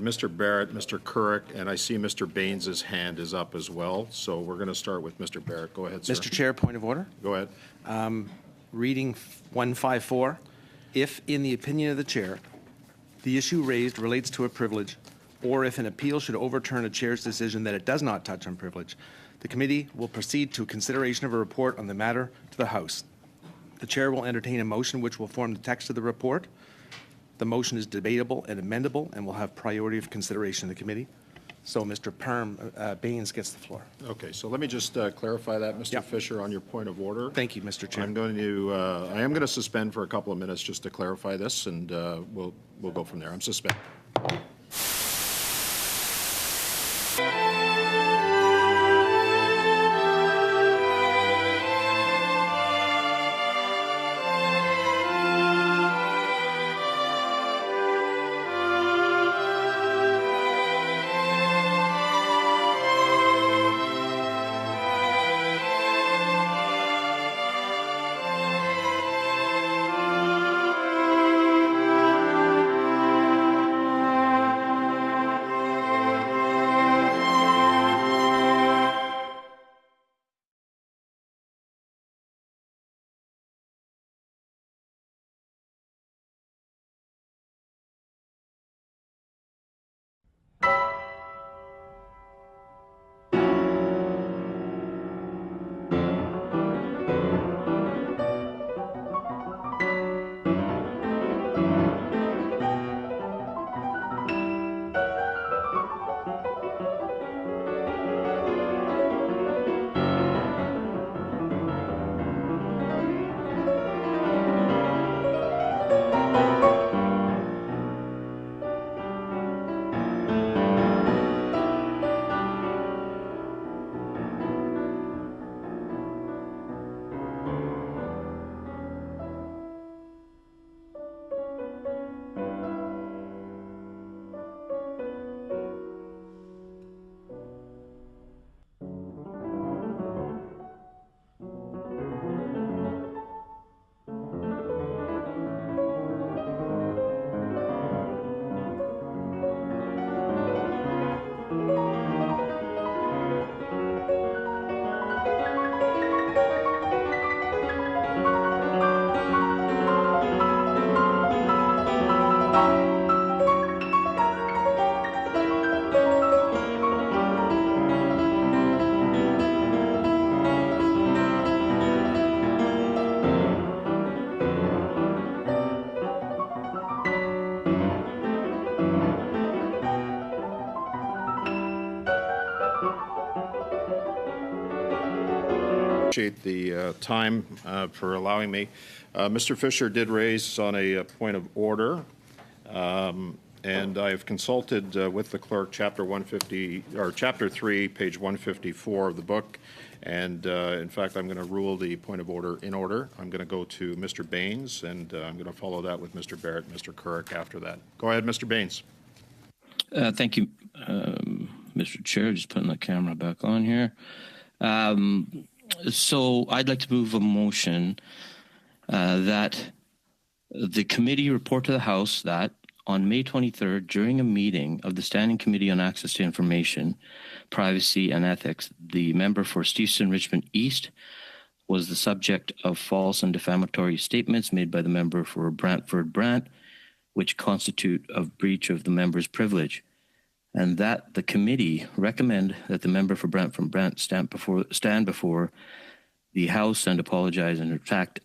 Mr. Barrett, Mr. Couric, and I see Mr. Baines' hand is up as well. So we're going to start with Mr. Barrett. Go ahead, sir. Mr. Chair, point of order. Go ahead. Reading 154, if, in the opinion of the chair, the issue raised relates to a privilege, or if an appeal should overturn a chair's decision that it does not touch on privilege, the committee will proceed to consideration of a report on the matter to the House. The chair will entertain a motion which will form the text of the report. The motion is debatable and amendable and will have priority of consideration in the committee. So Mr. Baines gets the floor. Okay, so let me just clarify that, Mr. Yep. Fisher, on your point of order. Thank you, Mr. Chair. I am going to suspend for a couple of minutes just to clarify this, and we'll go from there. I'm suspending. Appreciate the time for allowing me. Mr. Fisher did raise on a point of order, and I have consulted with the clerk Chapter 150 or Chapter 3, page 154 of the book, and in fact, I'm going to rule the point of order in order. I'm going to go to Mr. Baines, and I'm going to follow that with Mr. Barrett and Mr. Couric after that. Go ahead, Mr. Baines. Thank you, Mr. Chair. Just putting the camera back on here. So I'd like to move a motion that the committee report to the House that on May 23rd, during a meeting of the Standing Committee on Access to Information, Privacy and Ethics, the member for Steveston Richmond East was the subject of false and defamatory statements made by the member for Brantford Brant, which constitute a breach of the member's privilege, and that the committee recommend that the member for Brantford Brant stand before the House and apologize and retract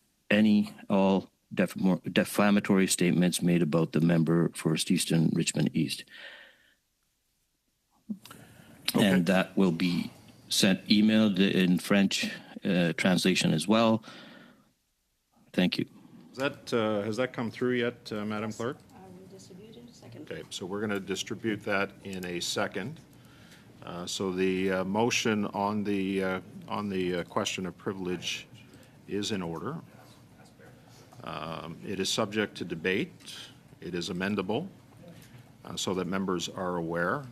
all defamatory statements made about the member for Steveston Richmond East. Okay. And that will be emailed in French translation as well. Thank you. Has that come through yet, Madam Clerk? We'll distribute in a second. Okay, so we're going to distribute that in a second. So the motion on the question of privilege is in order. It is subject to debate. It is amendable so that members are aware.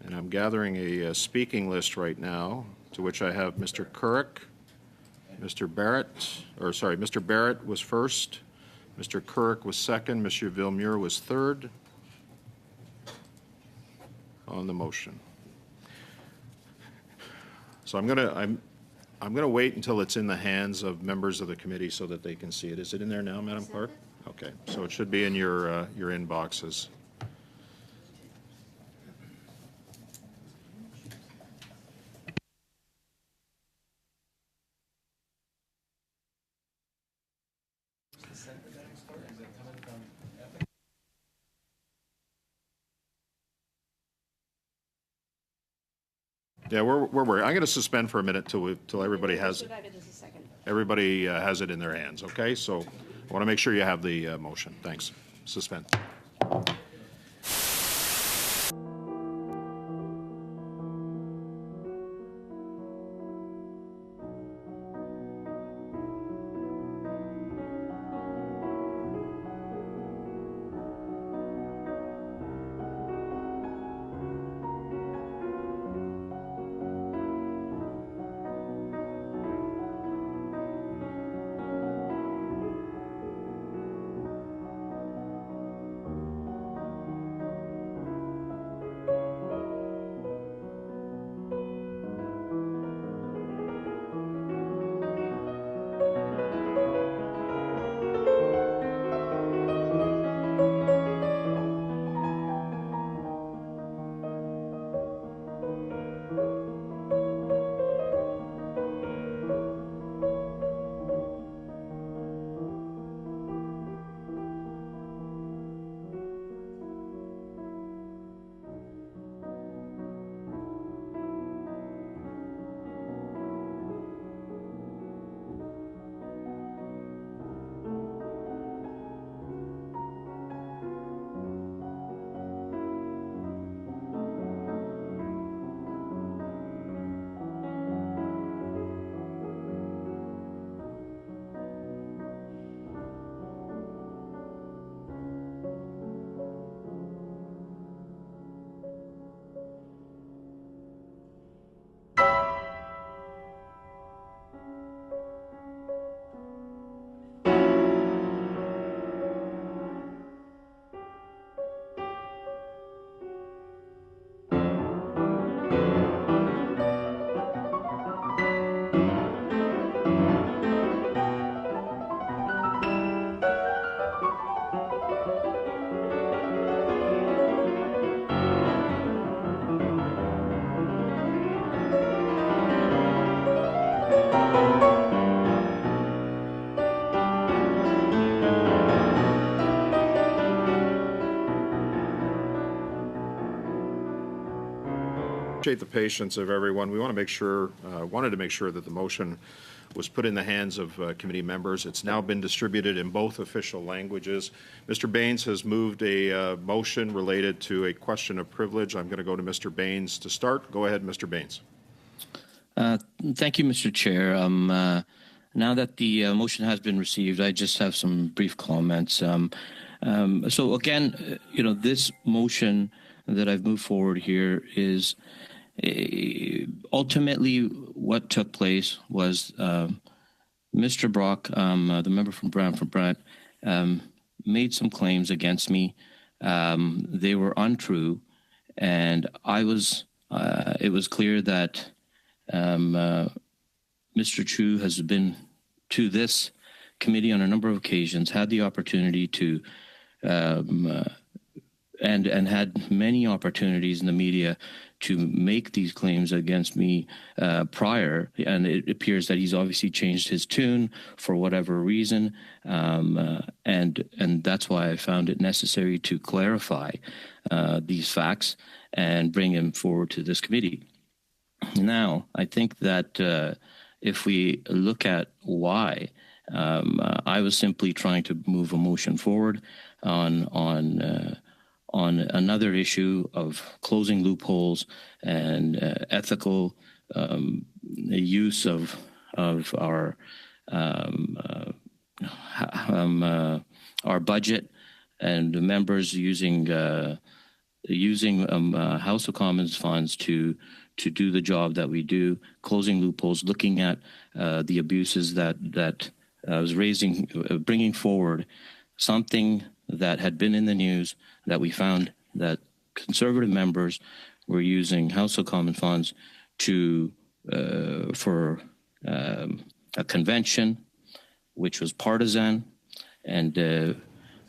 And I'm gathering a speaking list right now, to which I have Mr. Couric, Mr. Barrett, Mr. Barrett was first, Mr. Kirk was second. Monsieur Villemure was third on the motion. So I'm gonna wait until it's in the hands of members of the committee so that they can see it. Is it in there now, Madam Clerk? Okay, so it should be in your inboxes. Yeah, we're I'm going to suspend for a minute till everybody has it. Provided as a second. Everybody has it in their hands, okay? So I want to make sure you have the motion. Thanks. Suspend. Appreciate the patience of everyone. We want to make sure, wanted to make sure that the motion was put in the hands of committee members. It's now been distributed in both official languages. Mr. Baines has moved a motion related to a question of privilege. I'm going to go to Mr. Baines to start. Go ahead, Mr. Baines. Thank you, Mr. Chair. Now that the motion has been received, I just have some brief comments. So again, this motion that I've moved forward here is ultimately what took place was Mr. Brock, the member from Brant, made some claims against me. They were untrue, and it was clear that Mr. Chu has been to this committee on a number of occasions, had the opportunity to and had many opportunities in the media to make these claims against me prior, and it appears that he's obviously changed his tune for whatever reason, and that's why I found it necessary to clarify these facts and bring him forward to this committee. Now, I think that if we look at why, I was simply trying to move a motion forward on another issue of closing loopholes and ethical use of our budget, and the members using House of Commons funds to do the job that we do, closing loopholes, looking at the abuses that was bringing forward something that had been in the news, that we found that Conservative members were using House of Common funds to for a convention which was partisan and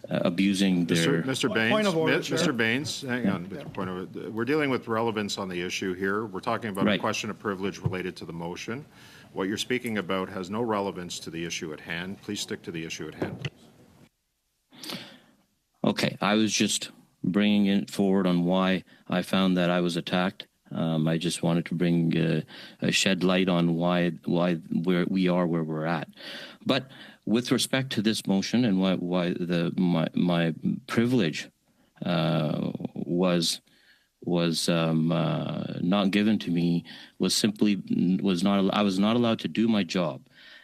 abusing their... Mr. Baines, Point of order, Chair. Mr. Baines, hang on. Point of, we're dealing with relevance on the issue here. We're talking about a Right. question of privilege related to the motion. What you're speaking about has no relevance to the issue at hand. Please stick to the issue at hand, please. Okay, I was just bringing it forward on why I found that I was attacked. I just wanted to bring a shed light on why we are where we're at. But with respect to this motion and why my privilege was not given to me I was not allowed to do my job,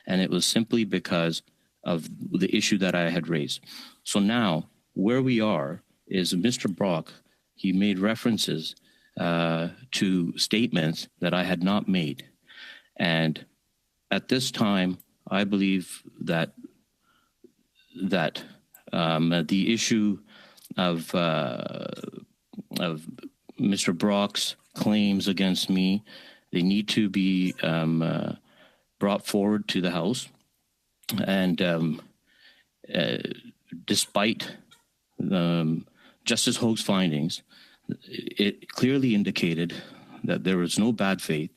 and it was simply because of the issue that I had raised. So now where we are is Mr. Brock. He made references to statements that I had not made, and at this time, I believe that the issue of Mr. Brock's claims against me, they need to be brought forward to the House, and despite Justice Hoag's findings, it clearly indicated that there was no bad faith,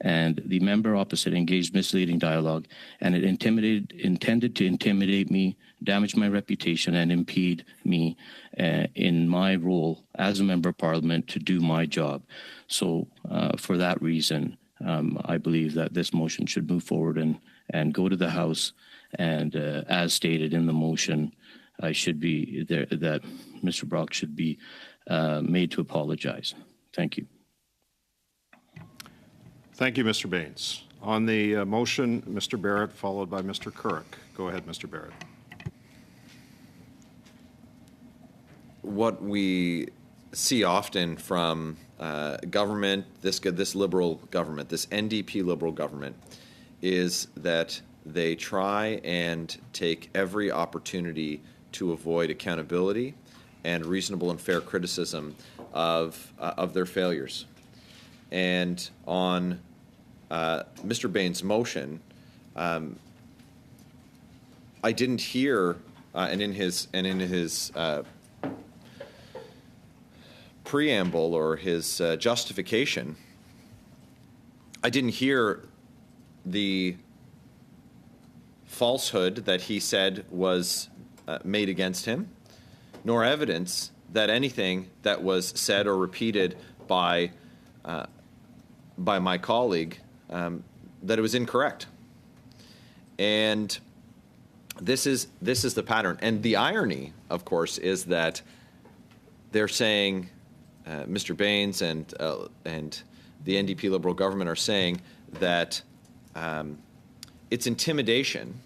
and the member opposite engaged misleading dialogue, and it intended to intimidate me, damage my reputation, and impede me in my role as a member of Parliament to do my job. So for that reason, I believe that this motion should move forward and go to the House, and as stated in the motion, I should be there, that Mr. Brock should be made to apologize. Thank you. Thank you, Mr. Baines. On the motion, Mr. Barrett, followed by Mr. Currick. Go ahead, Mr. Barrett. What we see often from government, this Liberal government, this NDP Liberal government, is that they try and take every opportunity to avoid accountability and reasonable and fair criticism of their failures. And on Mr. Baines' motion, I didn't hear, and in his preamble or his justification, I didn't hear the falsehood that he said was made against him, nor evidence that anything that was said or repeated by my colleague, that it was incorrect. And this is the pattern. And the irony, of course, is that they're saying, Mr. Baines and the NDP Liberal government are saying that it's intimidation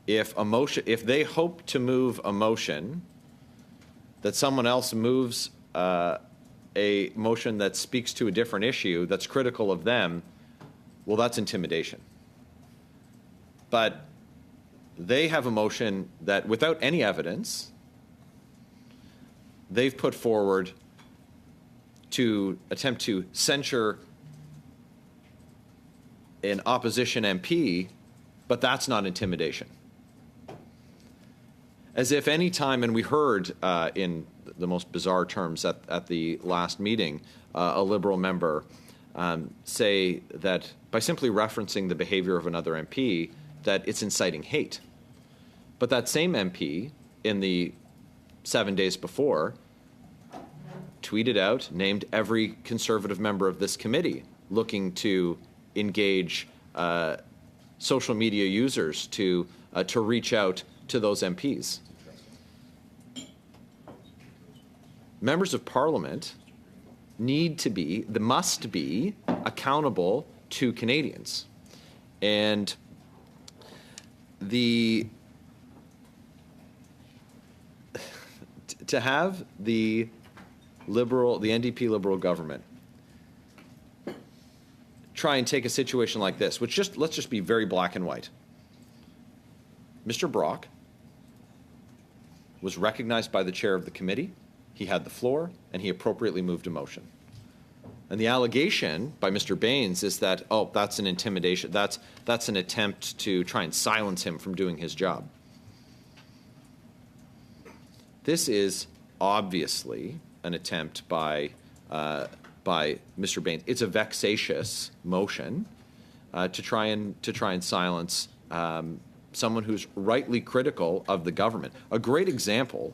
if they hope to move a motion that someone else moves a motion that speaks to a different issue that's critical of them, well, that's intimidation. But they have a motion that, without any evidence, they've put forward to attempt to censure an opposition MP, but that's not intimidation. As if any time, and we heard in the most bizarre terms at the last meeting, a Liberal member say that by simply referencing the behavior of another MP, that it's inciting hate. But that same MP, in the 7 days before, tweeted out, named every Conservative member of this committee looking to engage social media users to reach out to those MPs. Members of Parliament must be accountable to Canadians. And to have the NDP Liberal government try and take a situation like this, let's just be very black and white. Mr. Brock was recognized by the chair of the committee. He had the floor, and he appropriately moved a motion. And the allegation by Mr. Baines is that, oh, that's an intimidation. That's an attempt to try and silence him from doing his job. This is obviously an attempt by Mr. Baines. It's a vexatious motion to try and silence someone who's rightly critical of the government. A great example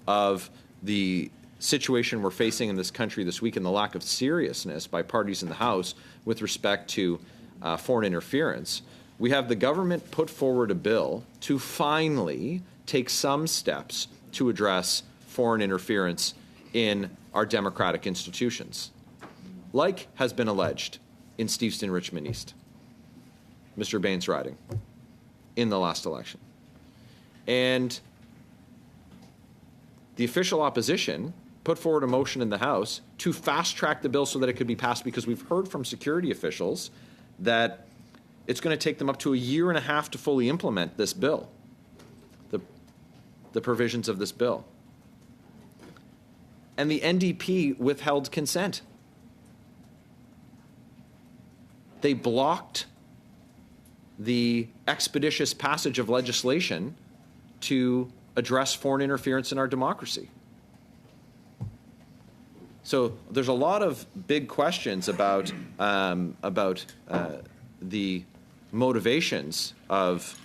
of the situation we're facing in this country this week and the lack of seriousness by parties in the House with respect to foreign interference. We have the government put forward a bill to finally take some steps to address foreign interference in our democratic institutions, like has been alleged in Steveston Richmond East, Mr. Baines' riding, in the last election. And the official opposition put forward a motion in the House to fast-track the bill so that it could be passed, because we've heard from security officials that it's going to take them up to a year and a half to fully implement this bill, the provisions of this bill. And the NDP withheld consent. They blocked the expeditious passage of legislation to address foreign interference in our democracy. So there's a lot of big questions about the motivations of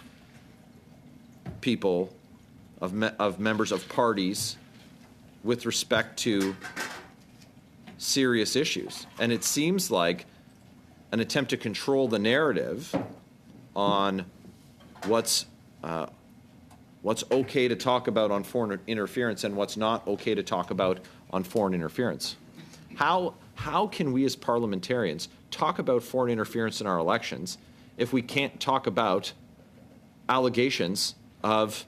people, of members of parties, with respect to serious issues. And it seems like an attempt to control the narrative on what's okay to talk about on foreign interference and what's not okay to talk about on foreign interference. How can we as parliamentarians talk about foreign interference in our elections if we can't talk about allegations of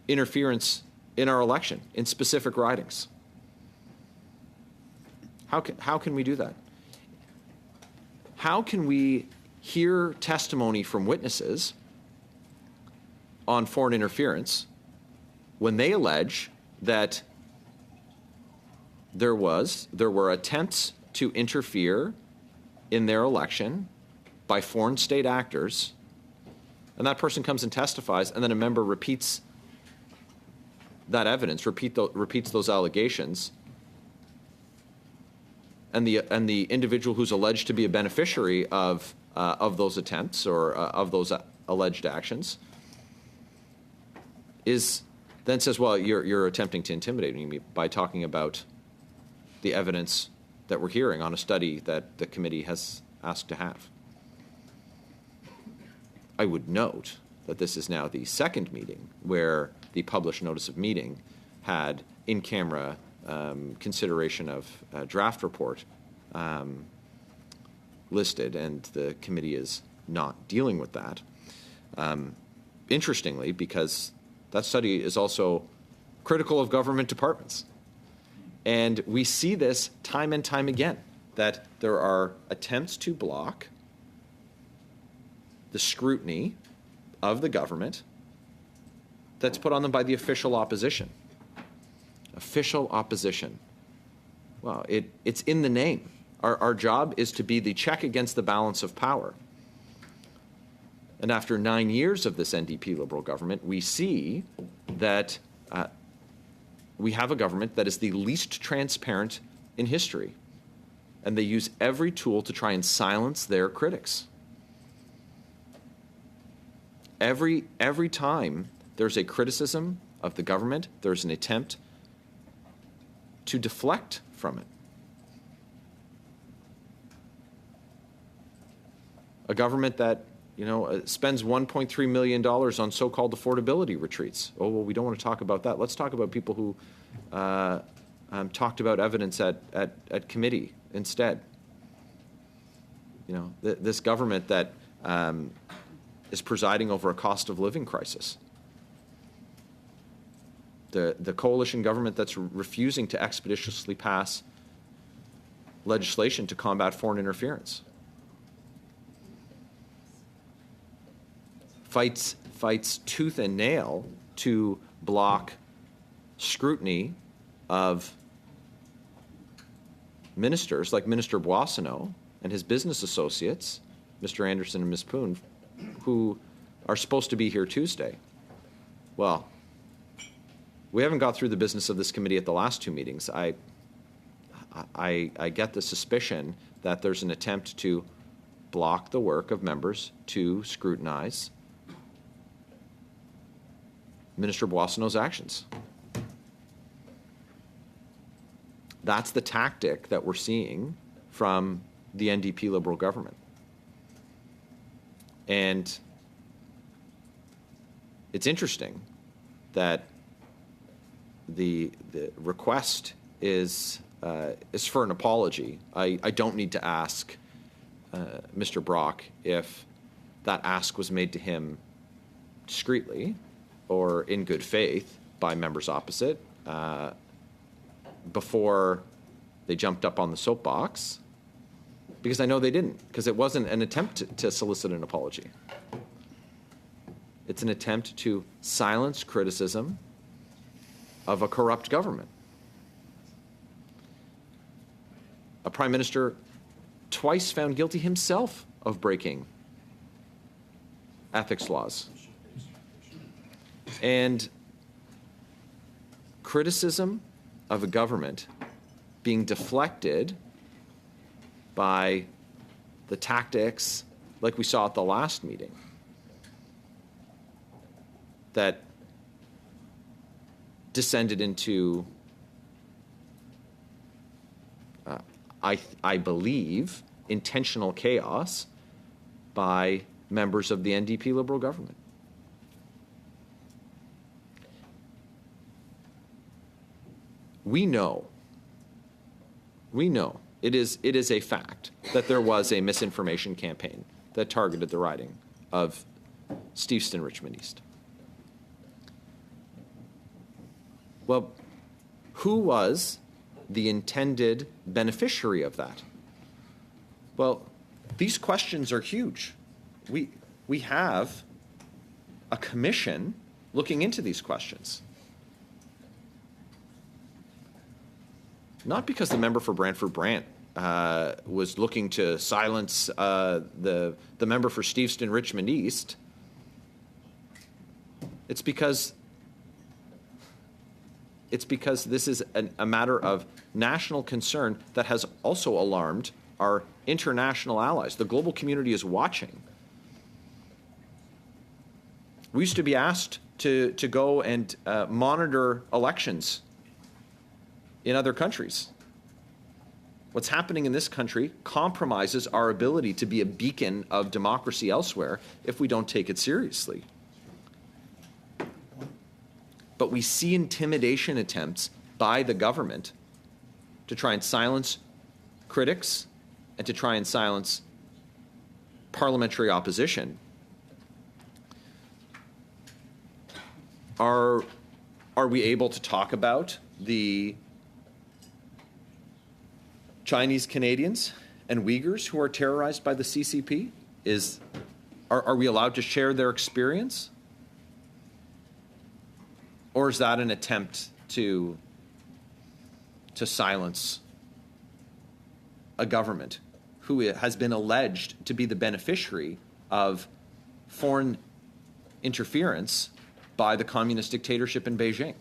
interference in our election, in specific ridings? How can we do that? How can we hear testimony from witnesses on foreign interference when they allege that there were attempts to interfere in their election by foreign state actors, and that person comes and testifies, and then a member repeats that evidence, repeats those allegations, and the individual who's alleged to be a beneficiary of those attempts or of those alleged actions then says, well, you're attempting to intimidate me by talking about the evidence that we're hearing on a study that the committee has asked to have. I would note that this is now the second meeting where the published notice of meeting had in-camera consideration of a draft report listed, and the committee is not dealing with that. Interestingly, because that study is also critical of government departments. And we see this time and time again, that there are attempts to block the scrutiny of the government that's put on them by the official opposition. Official opposition. Well, it's in the name. Our job is to be the check against the balance of power. And after 9 years of this NDP Liberal government, we see that we have a government that is the least transparent in history. And they use every tool to try and silence their critics. Every time there's a criticism of the government, there's an attempt to deflect from it. A government that spends $1.3 million on so-called affordability retreats. Oh, well, we don't want to talk about that. Let's talk about people who talked about evidence at committee instead. This government that is presiding over a cost of living crisis. The coalition government that's refusing to expeditiously pass legislation to combat foreign interference. Fights tooth and nail to block scrutiny of ministers like Minister Boissonnault and his business associates, Mr. Anderson and Ms. Poon, who are supposed to be here Tuesday. Well, we haven't got through the business of this committee at the last two meetings. I get the suspicion that there's an attempt to block the work of members to scrutinize Minister Boissonnault's actions. That's the tactic that we're seeing from the NDP Liberal government. And it's interesting that the request is for an apology. I don't need to ask Mr. Brock if that ask was made to him discreetly or in good faith by members opposite before they jumped up on the soapbox, because I know they didn't, because it wasn't an attempt to solicit an apology. It's an attempt to silence criticism of a corrupt government. A prime minister twice found guilty himself of breaking ethics laws. And criticism of a government being deflected by the tactics like we saw at the last meeting that descended into, I believe, intentional chaos by members of the NDP Liberal government. We know it is a fact that there was a misinformation campaign that targeted the riding of Steveston Richmond East. Well, who was the intended beneficiary of that? Well, these questions are huge. We have a commission looking into these questions. Not because the member for Brantford-Brant was looking to silence the member for Steveston Richmond East. It's because this is a matter of national concern that has also alarmed our international allies. The global community is watching. We used to be asked to go and monitor elections in other countries. What's happening in this country compromises our ability to be a beacon of democracy elsewhere if we don't take it seriously. But we see intimidation attempts by the government to try and silence critics and to try and silence parliamentary opposition. Are we able to talk about the Chinese Canadians and Uyghurs who are terrorized by the CCP? Are we allowed to share their experience? Or is that an attempt to silence a government who has been alleged to be the beneficiary of foreign interference by the communist dictatorship in Beijing?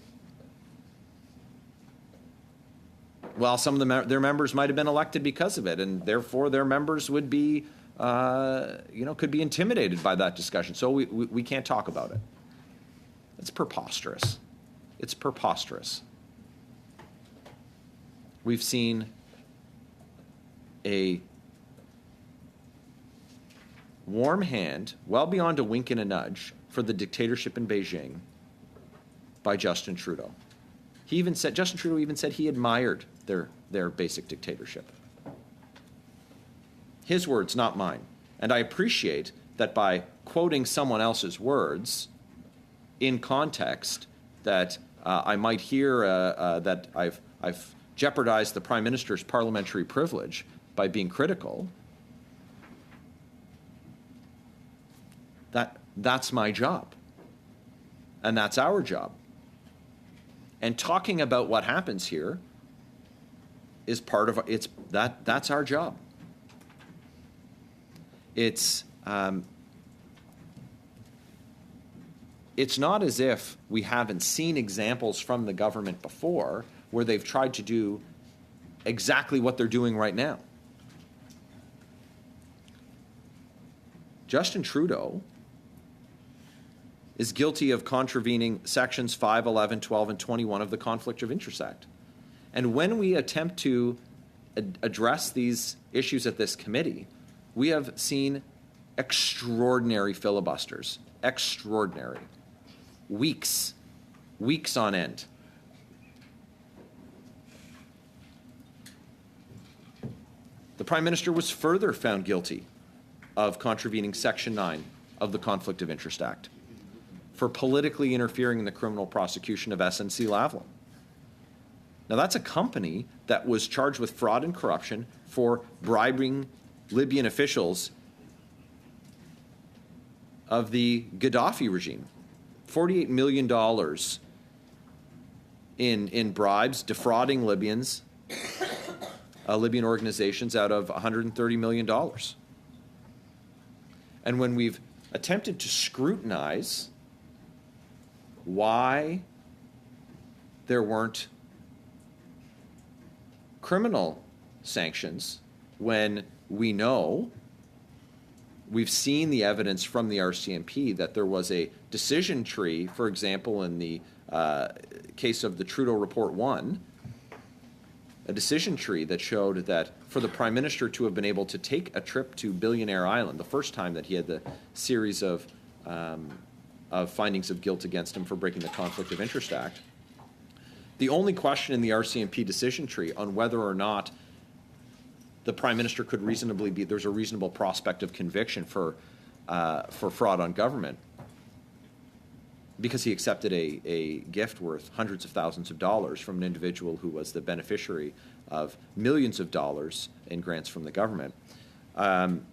Well, some of their members might have been elected because of it, and therefore their members would be, could be intimidated by that discussion. So we can't talk about it. It's preposterous. It's preposterous. We've seen a warm hand, well beyond a wink and a nudge, for the dictatorship in Beijing by Justin Trudeau. Justin Trudeau even said he admired their basic dictatorship. His words, not mine. And I appreciate that by quoting someone else's words in context, that I might hear that I've jeopardized the Prime Minister's parliamentary privilege by being critical. That's my job. And that's our job. And talking about what happens here is part of that's our job. It's not as if we haven't seen examples from the government before where they've tried to do exactly what they're doing right now. Justin Trudeau is guilty of contravening sections 5, 11, 12, and 21 of the Conflict of Interest Act. And when we attempt to address these issues at this committee, we have seen extraordinary filibusters, extraordinary, weeks on end. The Prime Minister was further found guilty of contravening Section 9 of the Conflict of Interest Act for politically interfering in the criminal prosecution of SNC Lavalin. Now, that's a company that was charged with fraud and corruption for bribing Libyan officials of the Gaddafi regime. $48 million in bribes, defrauding Libyans, Libyan organizations out of $130 million. And when we've attempted to scrutinize why there weren't criminal sanctions, when we know, we've seen the evidence from the RCMP that there was a decision tree, for example, in the case of the Trudeau Report 1, a decision tree that showed that for the Prime Minister to have been able to take a trip to Billionaire Island, the first time that he had the series of findings of guilt against him for breaking the Conflict of Interest Act, the only question in the RCMP decision tree on whether or not the Prime Minister could reasonably be, there's a reasonable prospect of conviction for fraud on government, because he accepted a gift worth hundreds of thousands of dollars from an individual who was the beneficiary of millions of dollars in grants from the government. And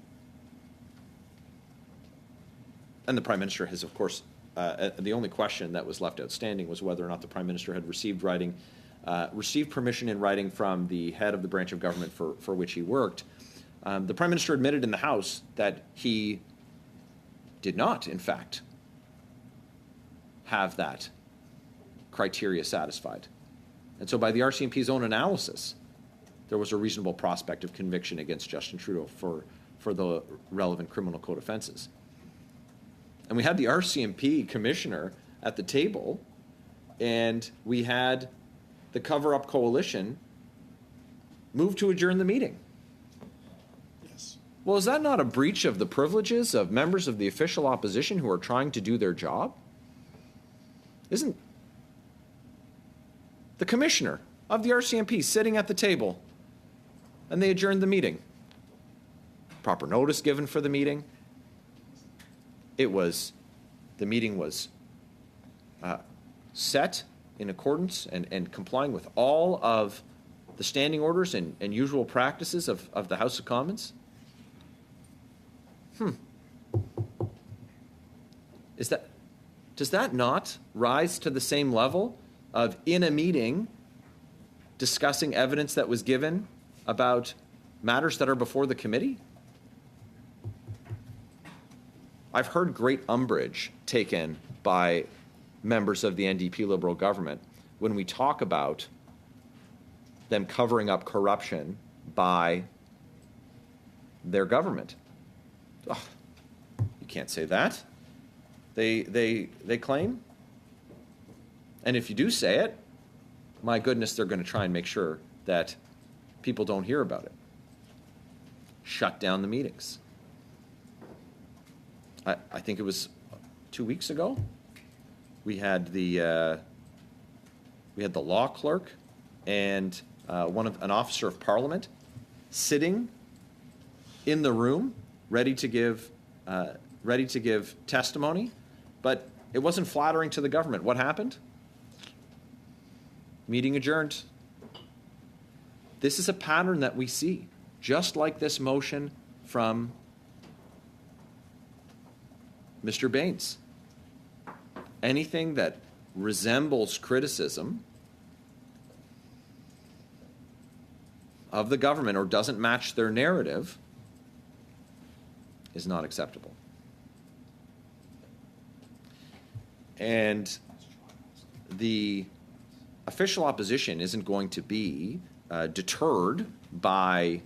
the Prime Minister has, of course, the only question that was left outstanding was whether or not the Prime Minister had received permission in writing from the head of the branch of government for which he worked. The Prime Minister admitted in the House that he did not, in fact, have that criteria satisfied. And so by the RCMP's own analysis, there was a reasonable prospect of conviction against Justin Trudeau for the relevant criminal code offenses. And we had the RCMP commissioner at the table, and we had the cover-up coalition move to adjourn the meeting. Yes. Well, is that not a breach of the privileges of members of the official opposition who are trying to do their job? Isn't the commissioner of the RCMP sitting at the table, and they adjourned the meeting? Proper notice given for the meeting. The meeting was set in accordance and complying with all of the standing orders and usual practices of the House of Commons. Does that not rise to the same level of, in a meeting, discussing evidence that was given about matters that are before the committee? I've heard great umbrage taken by members of the NDP Liberal government when we talk about them covering up corruption by their government. Oh, you can't say that. They claim. And if you do say it, my goodness, they're going to try and make sure that people don't hear about it. Shut down the meetings. I think it was 2 weeks ago. We had the law clerk and an officer of Parliament sitting in the room, ready to give testimony, but it wasn't flattering to the government. What happened? Meeting adjourned. This is a pattern that we see, just like this motion from Mr. Baines. Anything that resembles criticism of the government or doesn't match their narrative is not acceptable. And the official opposition isn't going to be deterred by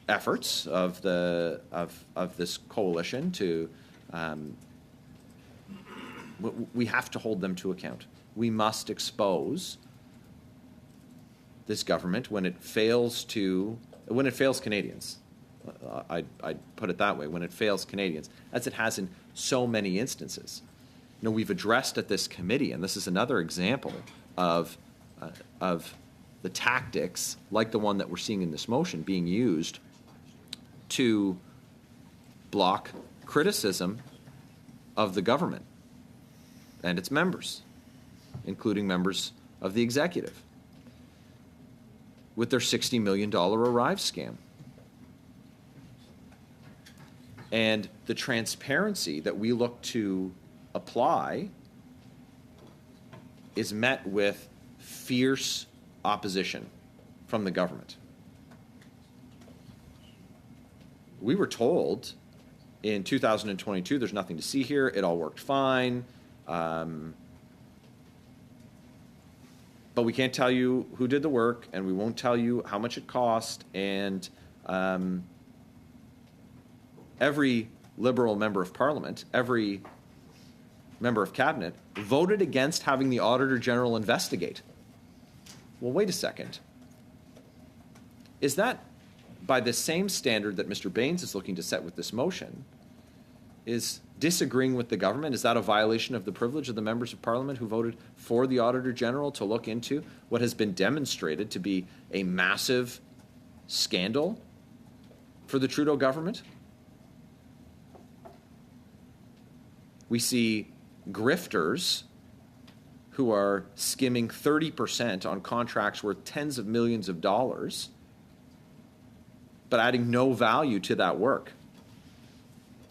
efforts of this coalition to. We have to hold them to account. We must expose this government when it fails Canadians. I'd put it that way, when it fails Canadians, as it has in so many instances. You know, we've addressed at this committee, and this is another example of the tactics, like the one that we're seeing in this motion, being used to block criticism of the government and its members, including members of the executive, with their $60 million Arrive scam. And the transparency that we look to apply is met with fierce opposition from the government. We were told in 2022, there's nothing to see here, it all worked fine, but we can't tell you who did the work, and we won't tell you how much it cost, and every Liberal member of Parliament, every member of Cabinet voted against having the Auditor General investigate. Well, wait a second. Is that, by the same standard that Mr. Baines is looking to set with this motion, is disagreeing with the government? Is that a violation of the privilege of the members of Parliament who voted for the Auditor General to look into what has been demonstrated to be a massive scandal for the Trudeau government? We see grifters who are skimming 30% on contracts worth tens of millions of dollars, but adding no value to that work.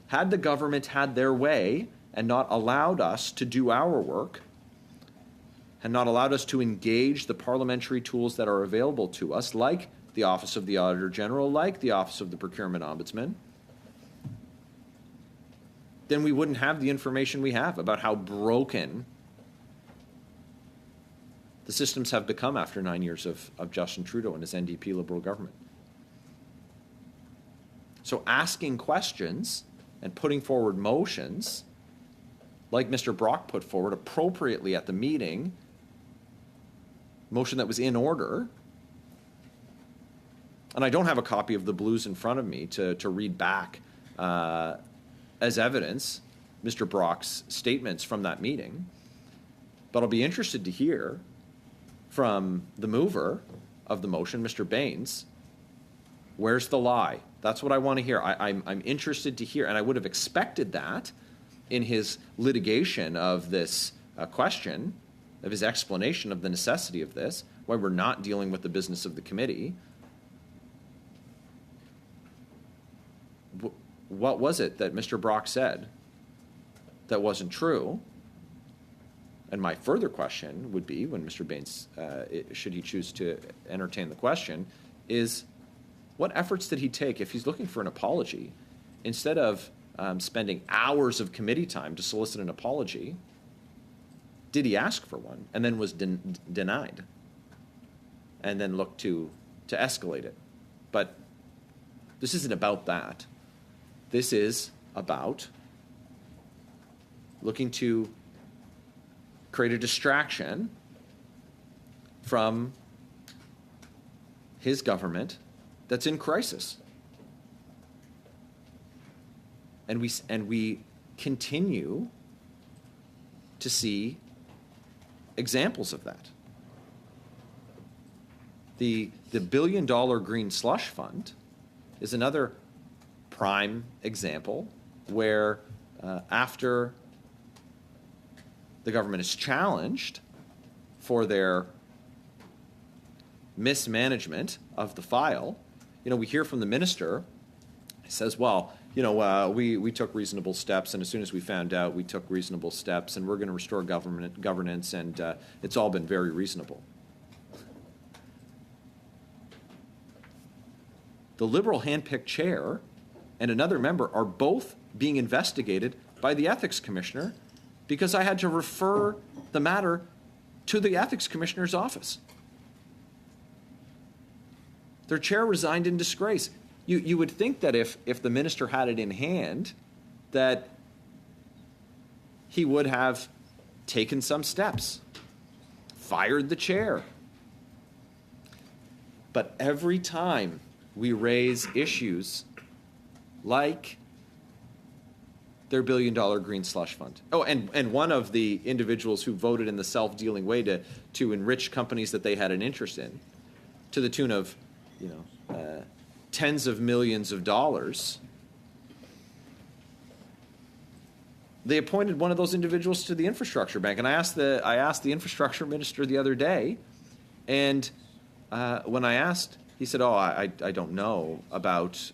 Had the government had their way and not allowed us to do our work, and not allowed us to engage the parliamentary tools that are available to us, like the Office of the Auditor General, like the Office of the Procurement Ombudsman, then we wouldn't have the information we have about how broken the systems have become after 9 years of Justin Trudeau and his NDP Liberal government. So asking questions and putting forward motions, like Mr. Brock put forward appropriately at the meeting, motion that was in order, and I don't have a copy of the blues in front of me to read back as evidence Mr. Brock's statements from that meeting, but I'll be interested to hear from the mover of the motion, Mr. Baines, where's the lie? That's what I want to hear. I'm interested to hear, and I would have expected that in his litigation of this question, of his explanation of the necessity of this, why we're not dealing with the business of the committee. What was it that Mr. Brock said that wasn't true? And my further question would be, when Mr. Baines, should he choose to entertain the question, is what efforts did he take if he's looking for an apology? Instead of spending hours of committee time to solicit an apology, did he ask for one and then was denied and then looked to escalate it? But this isn't about that. This is about looking to create a distraction from his government that's in crisis. And we continue to see examples of that. The $1 billion green slush fund is another prime example where after the government is challenged for their mismanagement of the file, we hear from the minister. He says, well, we took reasonable steps, and as soon as we found out, we took reasonable steps, and we're going to restore governance, and it's all been very reasonable. the Liberal handpicked chair and another member are both being investigated by the ethics commissioner because I had to refer the matter to the ethics commissioner's office. Their chair resigned in disgrace. You would think that if the minister had it in hand, that he would have taken some steps, fired the chair. But every time we raise issues like their $1 billion green slush fund. Oh, and one of the individuals who voted in the self-dealing way to enrich companies that they had an interest in, to the tune of, tens of millions of dollars. They appointed one of those individuals to the infrastructure bank, and I asked the infrastructure minister the other day, and when I asked, he said, "Oh, I don't know about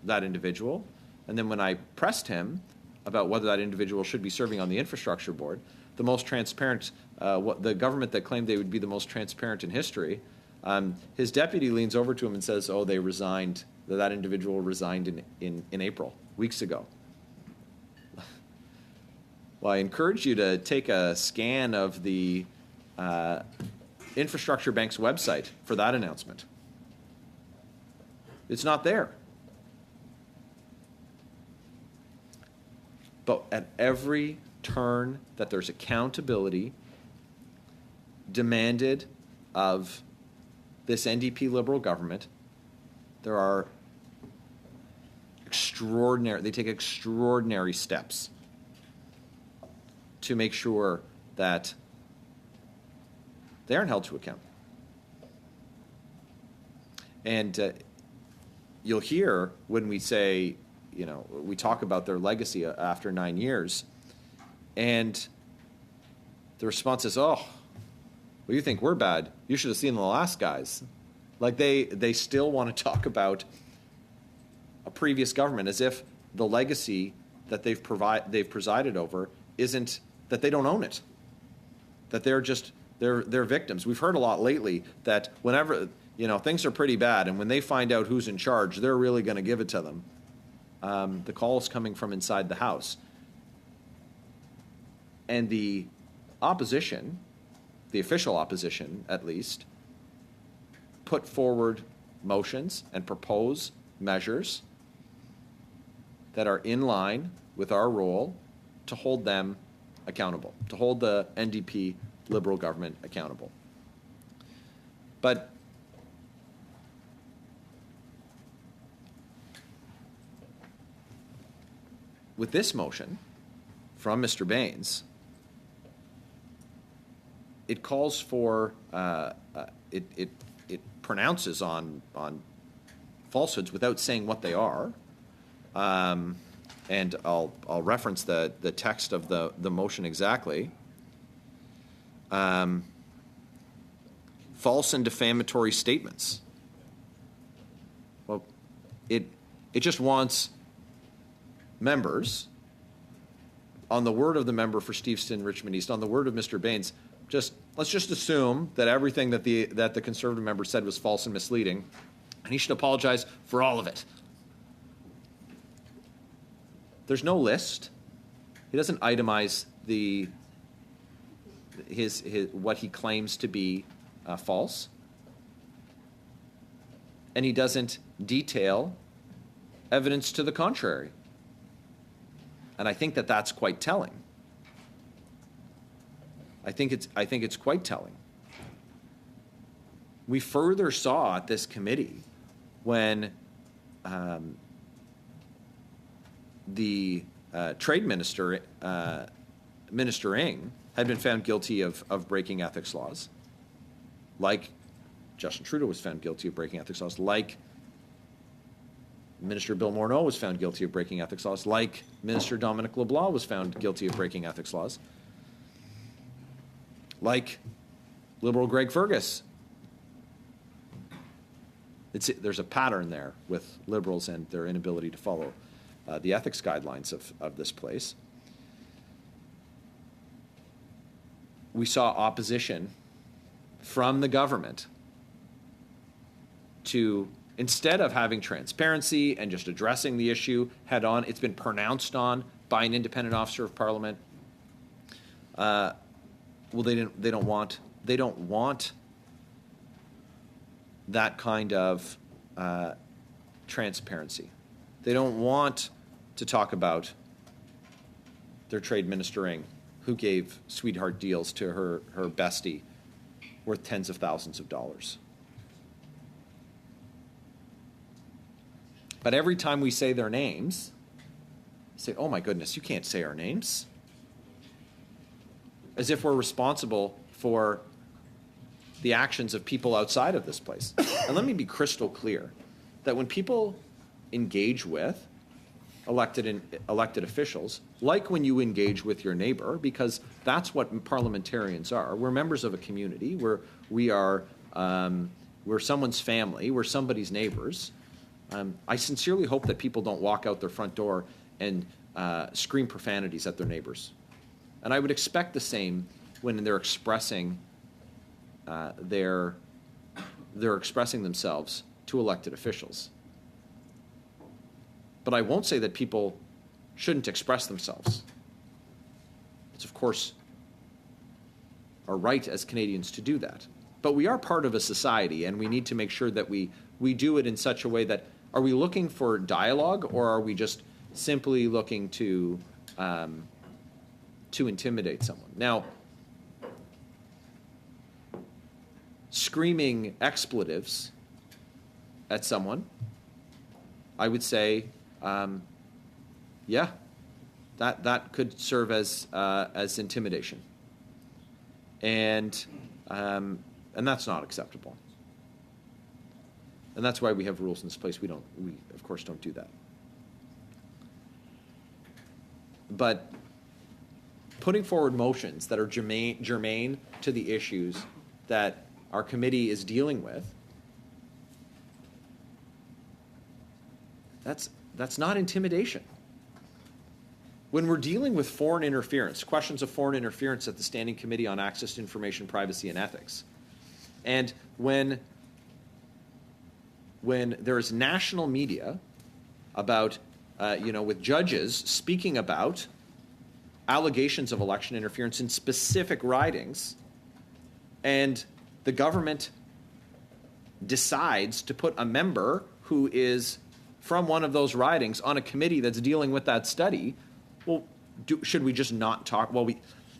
that individual." And then when I pressed him about whether that individual should be serving on the infrastructure board, the most transparent, the government that claimed they would be the most transparent in history, his deputy leans over to him and says, "Oh, they resigned. That individual resigned in April, weeks ago." Well, I encourage you to take a scan of the Infrastructure Bank's website for that announcement. It's not there. But at every turn that there's accountability demanded of this NDP Liberal government, there are they take extraordinary steps to make sure that they aren't held to account. And you'll hear when we say, we talk about their legacy after 9 years, and the response is, "Oh, well, you think we're bad? You should have seen the last guys." Like they still want to talk about a previous government as if the legacy that they've presided over isn't, that they don't own it, that they're victims. We've heard a lot lately that whenever things are pretty bad, and when they find out who's in charge, they're really going to give it to them. The call is coming from inside the House. And the opposition, the official opposition at least, put forward motions and propose measures that are in line with our role to hold them accountable, to hold the NDP Liberal government accountable. But with this motion from Mr. Baines, it calls for, it pronounces on falsehoods without saying what they are. And I'll reference the text of the motion exactly. False and defamatory statements. Well, it just wants members, on the word of the member for Steveston, Richmond East, on the word of Mr. Baines, let's just assume that everything that the Conservative member said was false and misleading, and he should apologize for all of it. There's no list. He doesn't itemize his what he claims to be false, and he doesn't detail evidence to the contrary. And I think that's quite telling. I think it's quite telling. We further saw at this committee when the trade minister, Minister Ng, had been found guilty of breaking ethics laws, like Justin Trudeau was found guilty of breaking ethics laws, like Minister Bill Morneau was found guilty of breaking ethics laws, like Minister Dominic LeBlanc was found guilty of breaking ethics laws, like Liberal Greg Fergus. There's a pattern there with Liberals and their inability to follow the ethics guidelines of this place. We saw opposition from the government to, instead of having transparency and just addressing the issue head on, it's been pronounced on by an independent officer of Parliament. Well, they don't want that kind of transparency. They don't want to talk about their trade ministering who gave sweetheart deals to her bestie worth tens of thousands of dollars. But every time we say their names, say, oh my goodness, you can't say our names. As if we're responsible for the actions of people outside of this place. And let me be crystal clear that when people engage with elected officials, like when you engage with your neighbor, because that's what parliamentarians are. We're members of a community. We're someone's family. We're somebody's neighbors. I sincerely hope that people don't walk out their front door and scream profanities at their neighbors. And I would expect the same when they're expressing they're expressing themselves to elected officials. But I won't say that people shouldn't express themselves. It's, of course, our right as Canadians to do that. But we are part of a society, and we need to make sure that we do it in such a way that, are we looking for dialogue, or are we just simply looking to intimidate someone? Now, screaming expletives at someone, I would say, yeah, that could serve as intimidation, and that's not acceptable. And that's why we have rules in this place. We of course don't do that. But putting forward motions that are germane to the issues that our committee is dealing with, that's not intimidation. When we're dealing with foreign interference, questions of foreign interference at the Standing Committee on Access to Information, Privacy and Ethics, and when there is national media about, with judges speaking about allegations of election interference in specific ridings, and the government decides to put a member who is from one of those ridings on a committee that's dealing with that study, well, should we just not talk? Well,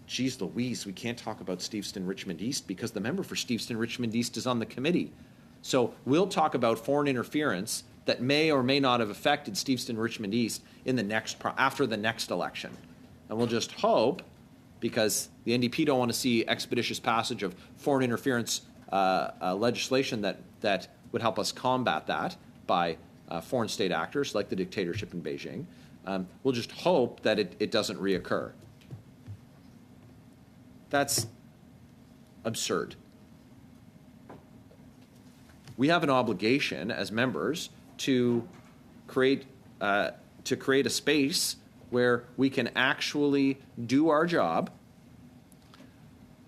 geez Louise, we can't talk about Steveston Richmond East because the member for Steveston Richmond East is on the committee. So we'll talk about foreign interference that may or may not have affected Steveston Richmond East after the next election. And we'll just hope, because the NDP don't want to see expeditious passage of foreign interference legislation that would help us combat that by foreign state actors like the dictatorship in Beijing. We'll just hope that it doesn't reoccur. That's absurd. We have an obligation as members to create a space where we can actually do our job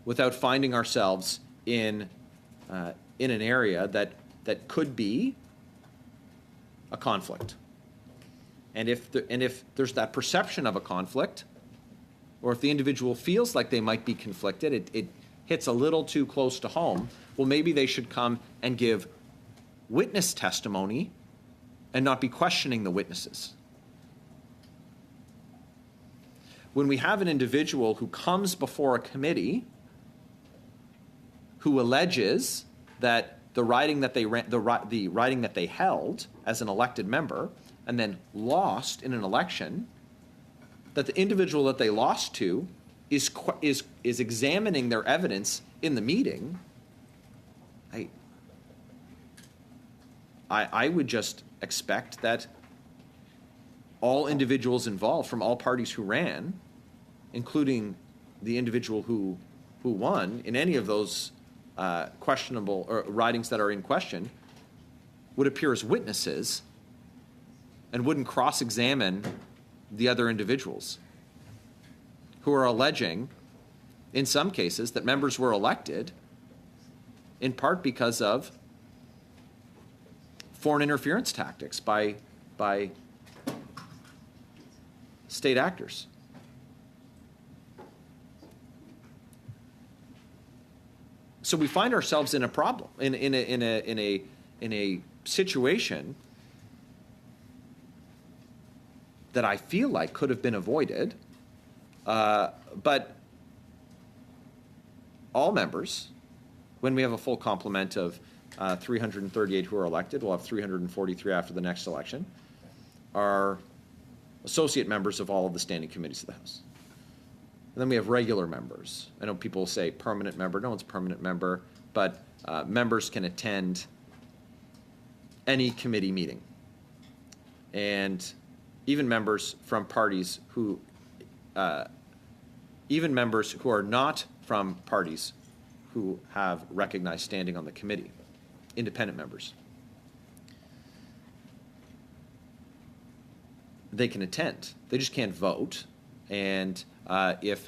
without finding ourselves in an area that could be a conflict. And if there's that perception of a conflict, or if the individual feels like they might be conflicted, it hits a little too close to home, well, maybe they should come and give witness testimony and not be questioning the witnesses. When we have an individual who comes before a committee who alleges that the riding that they held as an elected member and then lost in an election, that the individual that they lost to is examining their evidence in the meeting, I would just expect that all individuals involved from all parties who ran, including the individual who won in any of those questionable or ridings that are in question, would appear as witnesses and wouldn't cross-examine the other individuals who are alleging, in some cases, that members were elected in part because of foreign interference tactics by state actors. So we find ourselves in a problem, in a situation that I feel like could have been avoided, but all members, when we have a full complement of 338 who are elected, we'll have 343 after the next election, are associate members of all of the standing committees of the House. And then we have regular members. I know people say permanent member. No one's a permanent member, but members can attend any committee meeting. And even members from parties who, even members who are not from parties who have recognized standing on the committee, independent members, they can attend. They just can't vote. And if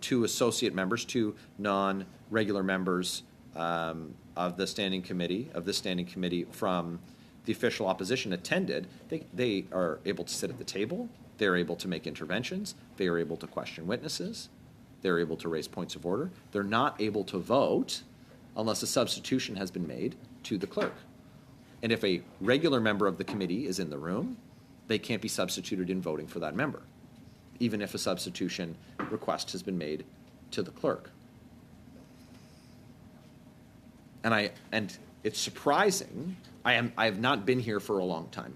two associate members, two non-regular members of the standing committee from the official opposition attended, they are able to sit at the table. They're able to make interventions. They are able to question witnesses. They're able to raise points of order. They're not able to vote unless a substitution has been made to the clerk. And if a regular member of the committee is in the room, they can't be substituted in voting for that member, even if a substitution request has been made to the clerk. And it's surprising. I have not been here for a long time.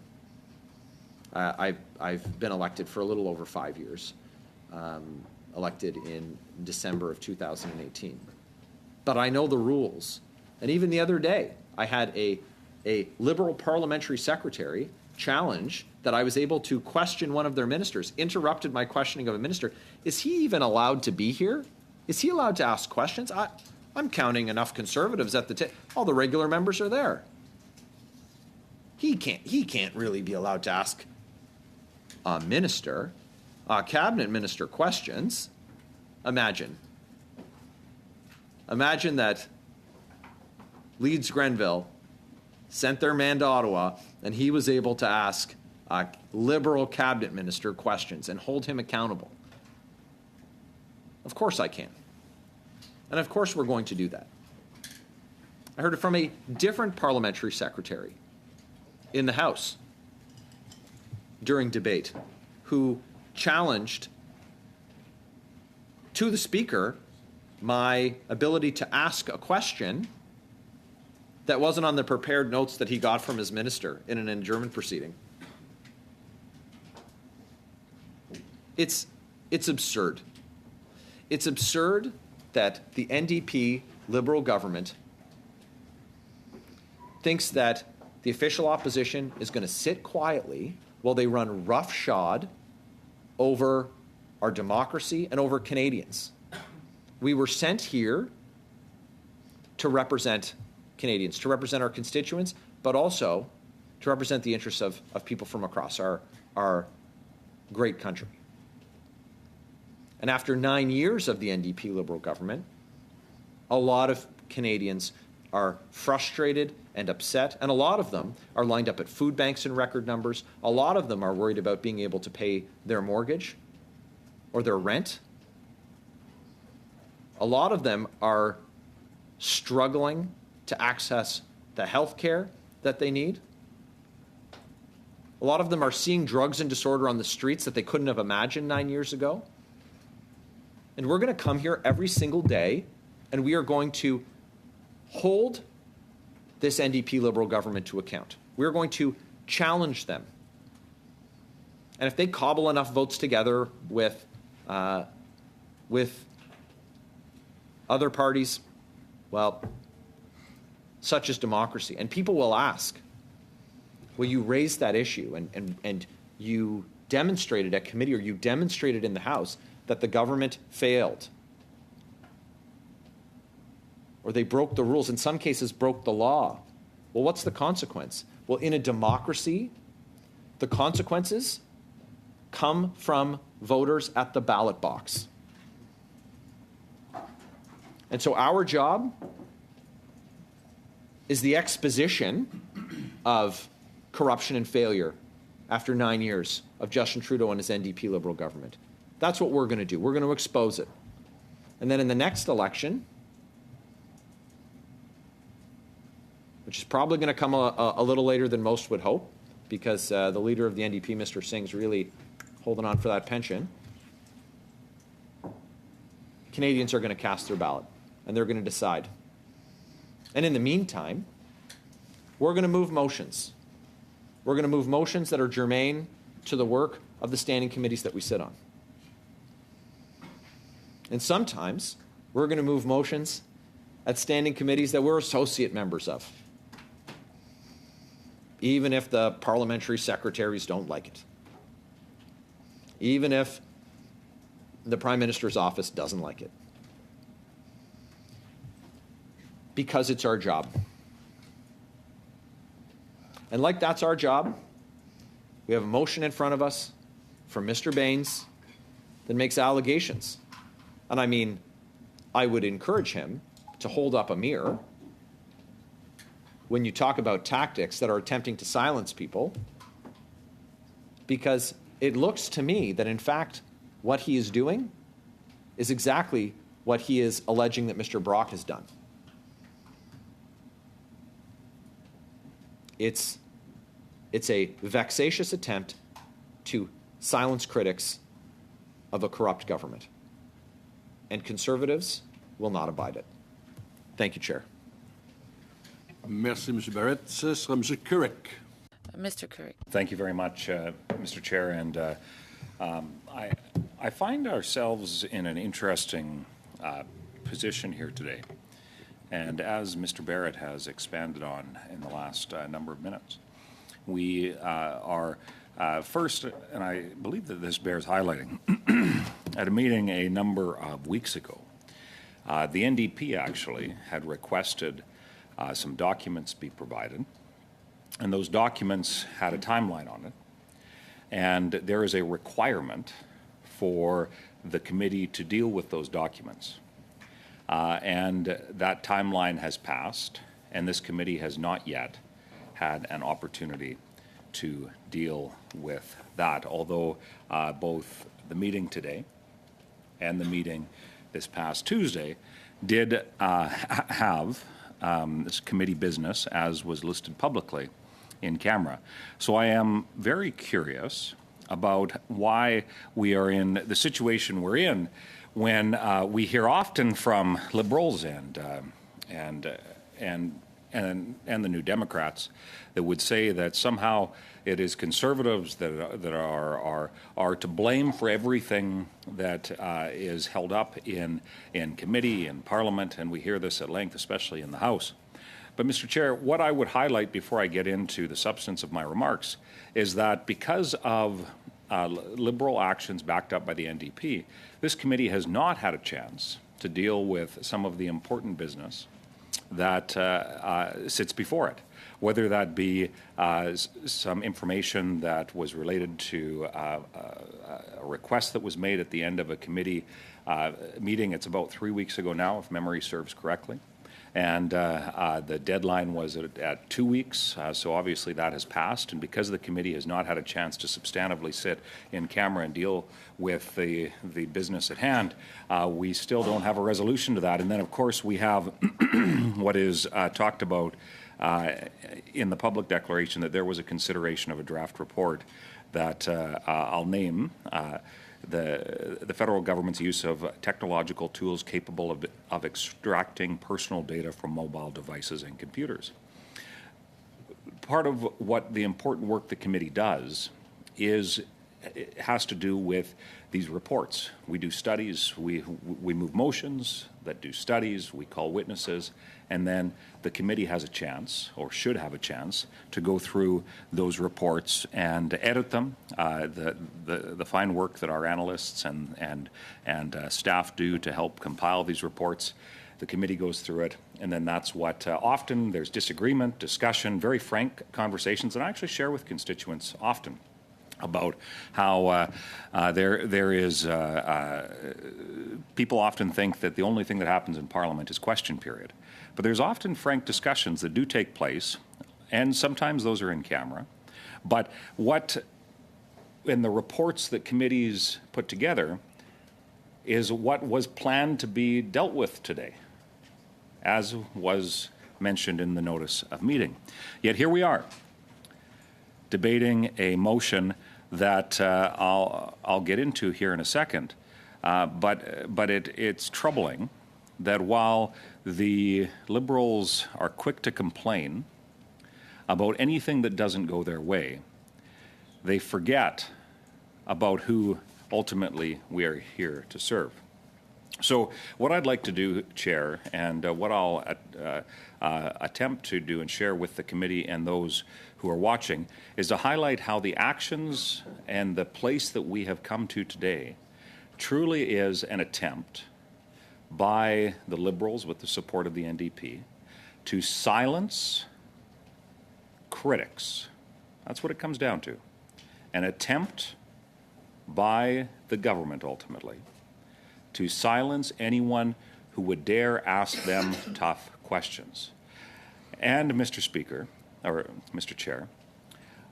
I've been elected for a little over 5 years, elected in December of 2018. But I know the rules. And even the other day, I had a Liberal parliamentary secretary challenge that I was able to question one of their ministers, interrupted my questioning of a minister. Is he even allowed to be here? Is he allowed to ask questions? I'm counting enough conservatives at the table. All the regular members are there. He can't really be allowed to ask a minister, a cabinet minister, questions. Imagine that Leeds Grenville sent their man to Ottawa, and he was able to ask a Liberal cabinet minister questions and hold him accountable. Of course I can. And of course we're going to do that. I heard it from a different parliamentary secretary in the House during debate who challenged to the Speaker my ability to ask a question that wasn't on the prepared notes that he got from his minister in an adjournment proceeding. It's absurd. It's absurd that the NDP Liberal government thinks that the official opposition is going to sit quietly while they run roughshod over our democracy and over Canadians. We were sent here to represent Canadians, to represent our constituents, but also to represent the interests of people from across our great country. And after 9 years of the NDP Liberal government, a lot of Canadians are frustrated and upset, and a lot of them are lined up at food banks in record numbers. A lot of them are worried about being able to pay their mortgage or their rent. A lot of them are struggling to access the health care that they need. A lot of them are seeing drugs and disorder on the streets that they couldn't have imagined 9 years ago. And we're going to come here every single day, and we are going to hold this NDP Liberal government to account. We're going to challenge them. And if they cobble enough votes together with other parties, well, such is democracy. And people will ask, will you raise that issue? And you demonstrated at committee, or you demonstrated in the House, that the government failed. Or they broke the rules, in some cases broke the law. Well, what's the consequence? Well, in a democracy, the consequences come from voters at the ballot box. And so our job is the exposition of corruption and failure after 9 years of Justin Trudeau and his NDP Liberal government. That's what we're going to do. We're going to expose it. And then in the next election, which is probably going to come a little later than most would hope, because the leader of the NDP, Mr. Singh's really holding on for that pension, Canadians are going to cast their ballot, and they're going to decide. And in the meantime, we're going to move motions. We're going to move motions that are germane to the work of the standing committees that we sit on. And sometimes we're going to move motions at standing committees that we're associate members of, even if the parliamentary secretaries don't like it, even if the Prime Minister's office doesn't like it, because it's our job. And like that's our job, we have a motion in front of us from Mr. Baines that makes allegations. And I mean, I would encourage him to hold up a mirror when you talk about tactics that are attempting to silence people, because it looks to me that, in fact, what he is doing is exactly what he is alleging that Mr. Brock has done. It's a vexatious attempt to silence critics of a corrupt government. And Conservatives will not abide it. Thank you, Chair. Merci, Mr. Barrett. Ce sera Mr. Couric. Mr. Curry. Thank you very much, Mr. Chair. And I find ourselves in an interesting position here today. And as Mr. Barrett has expanded on in the last number of minutes, we are first, and I believe that this bears highlighting, at a meeting a number of weeks ago, the NDP actually had requested some documents be provided, and those documents had a timeline on it, and there is a requirement for the committee to deal with those documents. And that timeline has passed, and this committee has not yet had an opportunity to deal with that, although both the meeting today and the meeting this past Tuesday did have this committee business as was listed publicly in camera. So I am very curious about why we are in the situation we're in when we hear often from Liberals and the New Democrats that would say that somehow it is Conservatives that are to blame for everything that is held up in committee and Parliament, and we hear this at length, especially in the House. But, Mr. Chair, what I would highlight before I get into the substance of my remarks is that because of Liberal actions backed up by the NDP, this committee has not had a chance to deal with some of the important business that sits before it, whether that be some information that was related to a request that was made at the end of a committee meeting. It's about 3 weeks ago now, if memory serves correctly. And the deadline was at 2 weeks, so obviously that has passed. And because the committee has not had a chance to substantively sit in camera and deal with the business at hand, we still don't have a resolution to that. And then, of course, we have what is talked about in the public declaration, that there was a consideration of a draft report that I'll name the federal government's use of technological tools capable of extracting personal data from mobile devices and computers. Part of what the important work the committee does has to do with these reports. We do studies, we move motions that do studies, we call witnesses, and then the committee has a chance, or should have a chance, to go through those reports and edit them. The fine work that our analysts and staff do to help compile these reports, the committee goes through it, and then that's what often there's disagreement, discussion, very frank conversations that I actually share with constituents often. about how there is people often think that the only thing that happens in Parliament is question period. But there's often frank discussions that do take place, and sometimes those are in camera. But what in the reports that committees put together is what was planned to be dealt with today, as was mentioned in the notice of meeting. Yet here we are, debating a motion that I'll get into here in a second. But it's troubling that while the Liberals are quick to complain about anything that doesn't go their way, they forget about who ultimately we are here to serve. So what I'd like to do, Chair, and what I'll attempt to do and share with the committee and those who are watching, is to highlight how the actions and the place that we have come to today truly is an attempt by the Liberals, with the support of the NDP, to silence critics. That's what it comes down to. An attempt by the government, ultimately, to silence anyone who would dare ask them tough questions. And, Mr. Speaker, or Mr. Chair,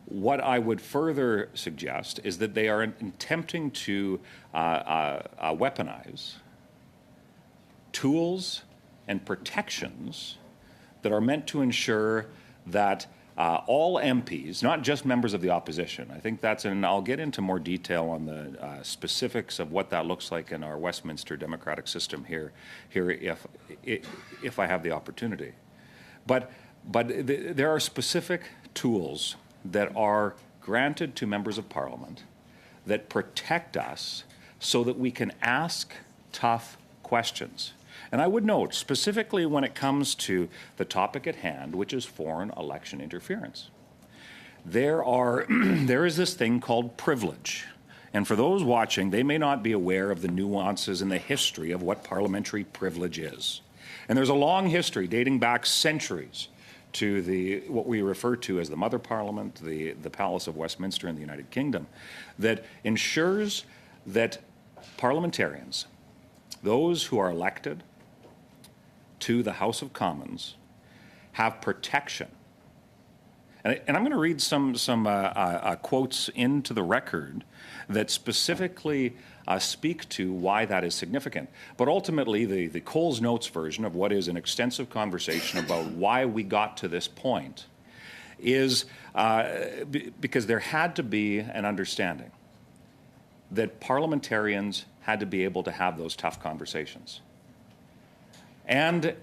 what I would further suggest is that they are attempting to weaponize tools and protections that are meant to ensure that all MPs, not just members of the opposition, I think that's, and I'll get into more detail on the specifics of what that looks like in our Westminster democratic system here if I have the opportunity. But there are specific tools that are granted to members of Parliament that protect us so that we can ask tough questions. And I would note, specifically when it comes to the topic at hand, which is foreign election interference, there is this thing called privilege. And for those watching, they may not be aware of the nuances and the history of what parliamentary privilege is. And there's a long history dating back centuries to what we refer to as the Mother Parliament, the Palace of Westminster in the United Kingdom, that ensures that parliamentarians, those who are elected to the House of Commons, have protection. And I'm going to read some quotes into the record that specifically speak to why that is significant. But ultimately, the Coles Notes version of what is an extensive conversation about why we got to this point is because there had to be an understanding that parliamentarians had to be able to have those tough conversations. And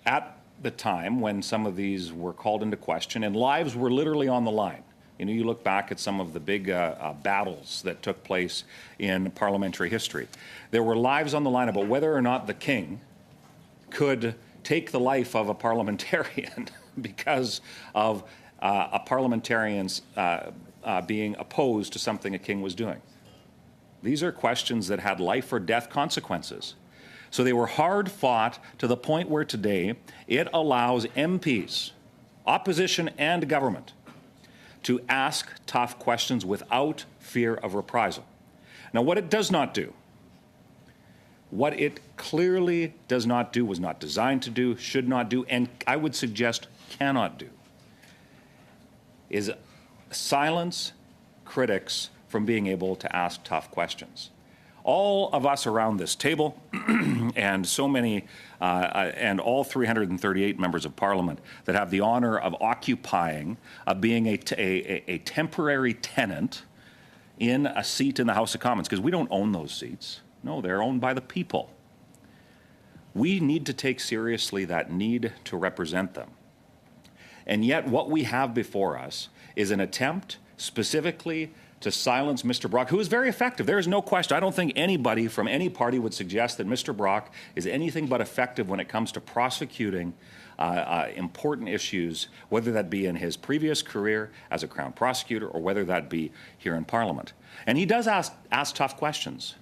at the time when some of these were called into question and lives were literally on the line, you look back at some of the big battles that took place in parliamentary history. There were lives on the line about whether or not the king could take the life of a parliamentarian because of a parliamentarian's being opposed to something a king was doing. These are questions that had life or death consequences. So they were hard fought to the point where today it allows MPs, opposition and government, to ask tough questions without fear of reprisal. Now, what it does not do, what it clearly does not do, was not designed to do, should not do, and I would suggest cannot do, is silence critics from being able to ask tough questions. All of us around this table and so many, and all 338 members of Parliament that have the honor of occupying, being a temporary tenant in a seat in the House of Commons, because we don't own those seats. No, they're owned by the people. We need to take seriously that need to represent them. And yet what we have before us is an attempt specifically to silence Mr. Brock, who is very effective. There is no question. I don't think anybody from any party would suggest that Mr. Brock is anything but effective when it comes to prosecuting important issues, whether that be in his previous career as a Crown prosecutor or whether that be here in Parliament. And he does ask tough questions.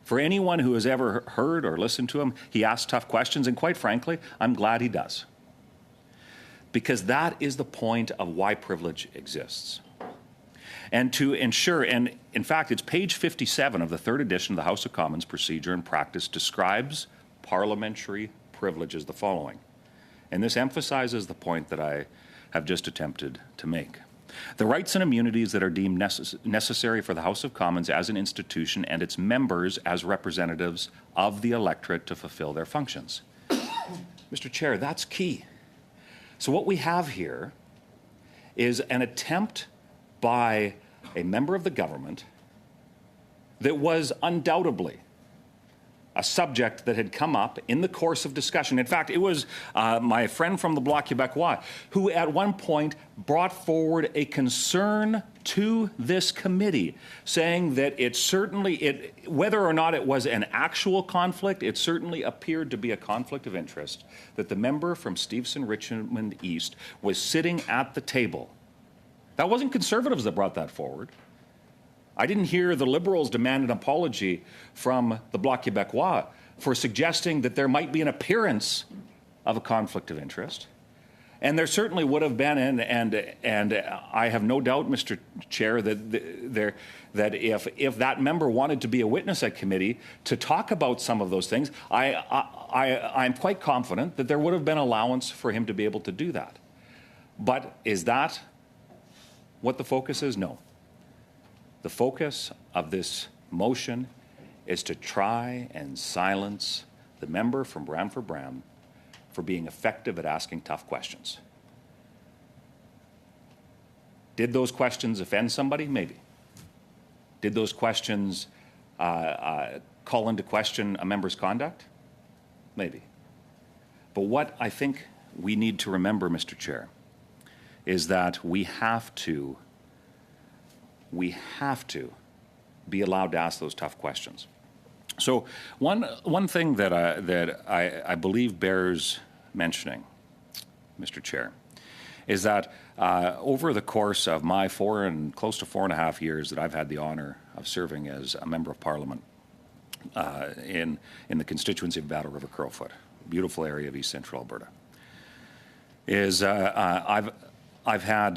For anyone who has ever heard or listened to him, he asks tough questions, and quite frankly, I'm glad he does. Because that is the point of why privilege exists. and to ensure, and in fact, it's page 57 of the third edition of the House of Commons Procedure and Practice describes parliamentary privilege as the following. And this emphasizes the point that I have just attempted to make. The rights and immunities that are deemed necessary for the House of Commons as an institution and its members as representatives of the electorate to fulfill their functions. Mr. Chair, that's key. So what we have here is an attempt by a member of the government that was undoubtedly a subject that had come up in the course of discussion. In fact, it was my friend from the Bloc Québécois who at one point brought forward a concern to this committee, saying that whether or not it was an actual conflict, it certainly appeared to be a conflict of interest, that the member from Steveston Richmond East was sitting at the table. That wasn't Conservatives that brought that forward. I didn't hear the Liberals demand an apology from the Bloc Québécois for suggesting that there might be an appearance of a conflict of interest. And there certainly would have been, and I have no doubt, Mr. Chair, that if that member wanted to be a witness at committee to talk about some of those things, I'm quite confident that there would have been allowance for him to be able to do that. But is that what the focus is? No. The focus of this motion is to try and silence the member from Brantford-Brant for being effective at asking tough questions. Did those questions offend somebody? Maybe. Did those questions call into question a member's conduct? Maybe. But what I think we need to remember, Mr. Chair, is that we have to be allowed to ask those tough questions. So one thing that I believe bears mentioning, Mr. Chair, is that over the course of my close to 4.5 years that I've had the honor of serving as a member of Parliament in the constituency of Battle River Crowfoot, beautiful area of East Central Alberta, is I've had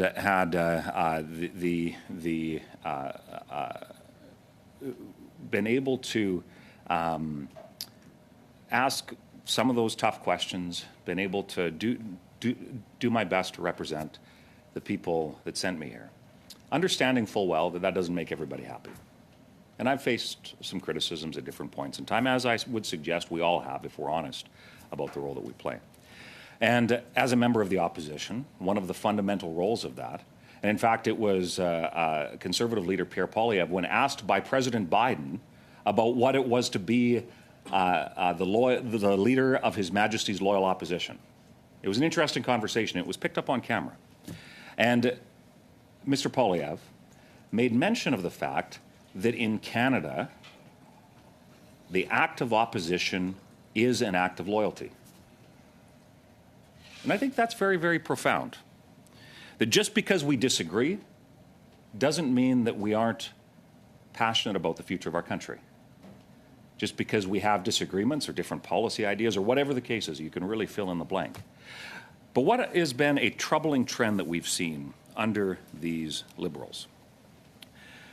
been able to ask some of those tough questions, been able to do my best to represent the people that sent me here, understanding full well that doesn't make everybody happy. And I've faced some criticisms at different points in time, as I would suggest we all have if we're honest about the role that we play. And as a member of the opposition, one of the fundamental roles of that, and in fact it was Conservative leader Pierre Poilievre, when asked by President Biden about what it was to be the leader of His Majesty's loyal opposition. It was an interesting conversation. It was picked up on camera. And Mr. Poilievre made mention of the fact that in Canada, the act of opposition is an act of loyalty. And I think that's very, very profound. That just because we disagree doesn't mean that we aren't passionate about the future of our country. Just because we have disagreements or different policy ideas or whatever the case is, you can really fill in the blank. But what has been a troubling trend that we've seen under these Liberals,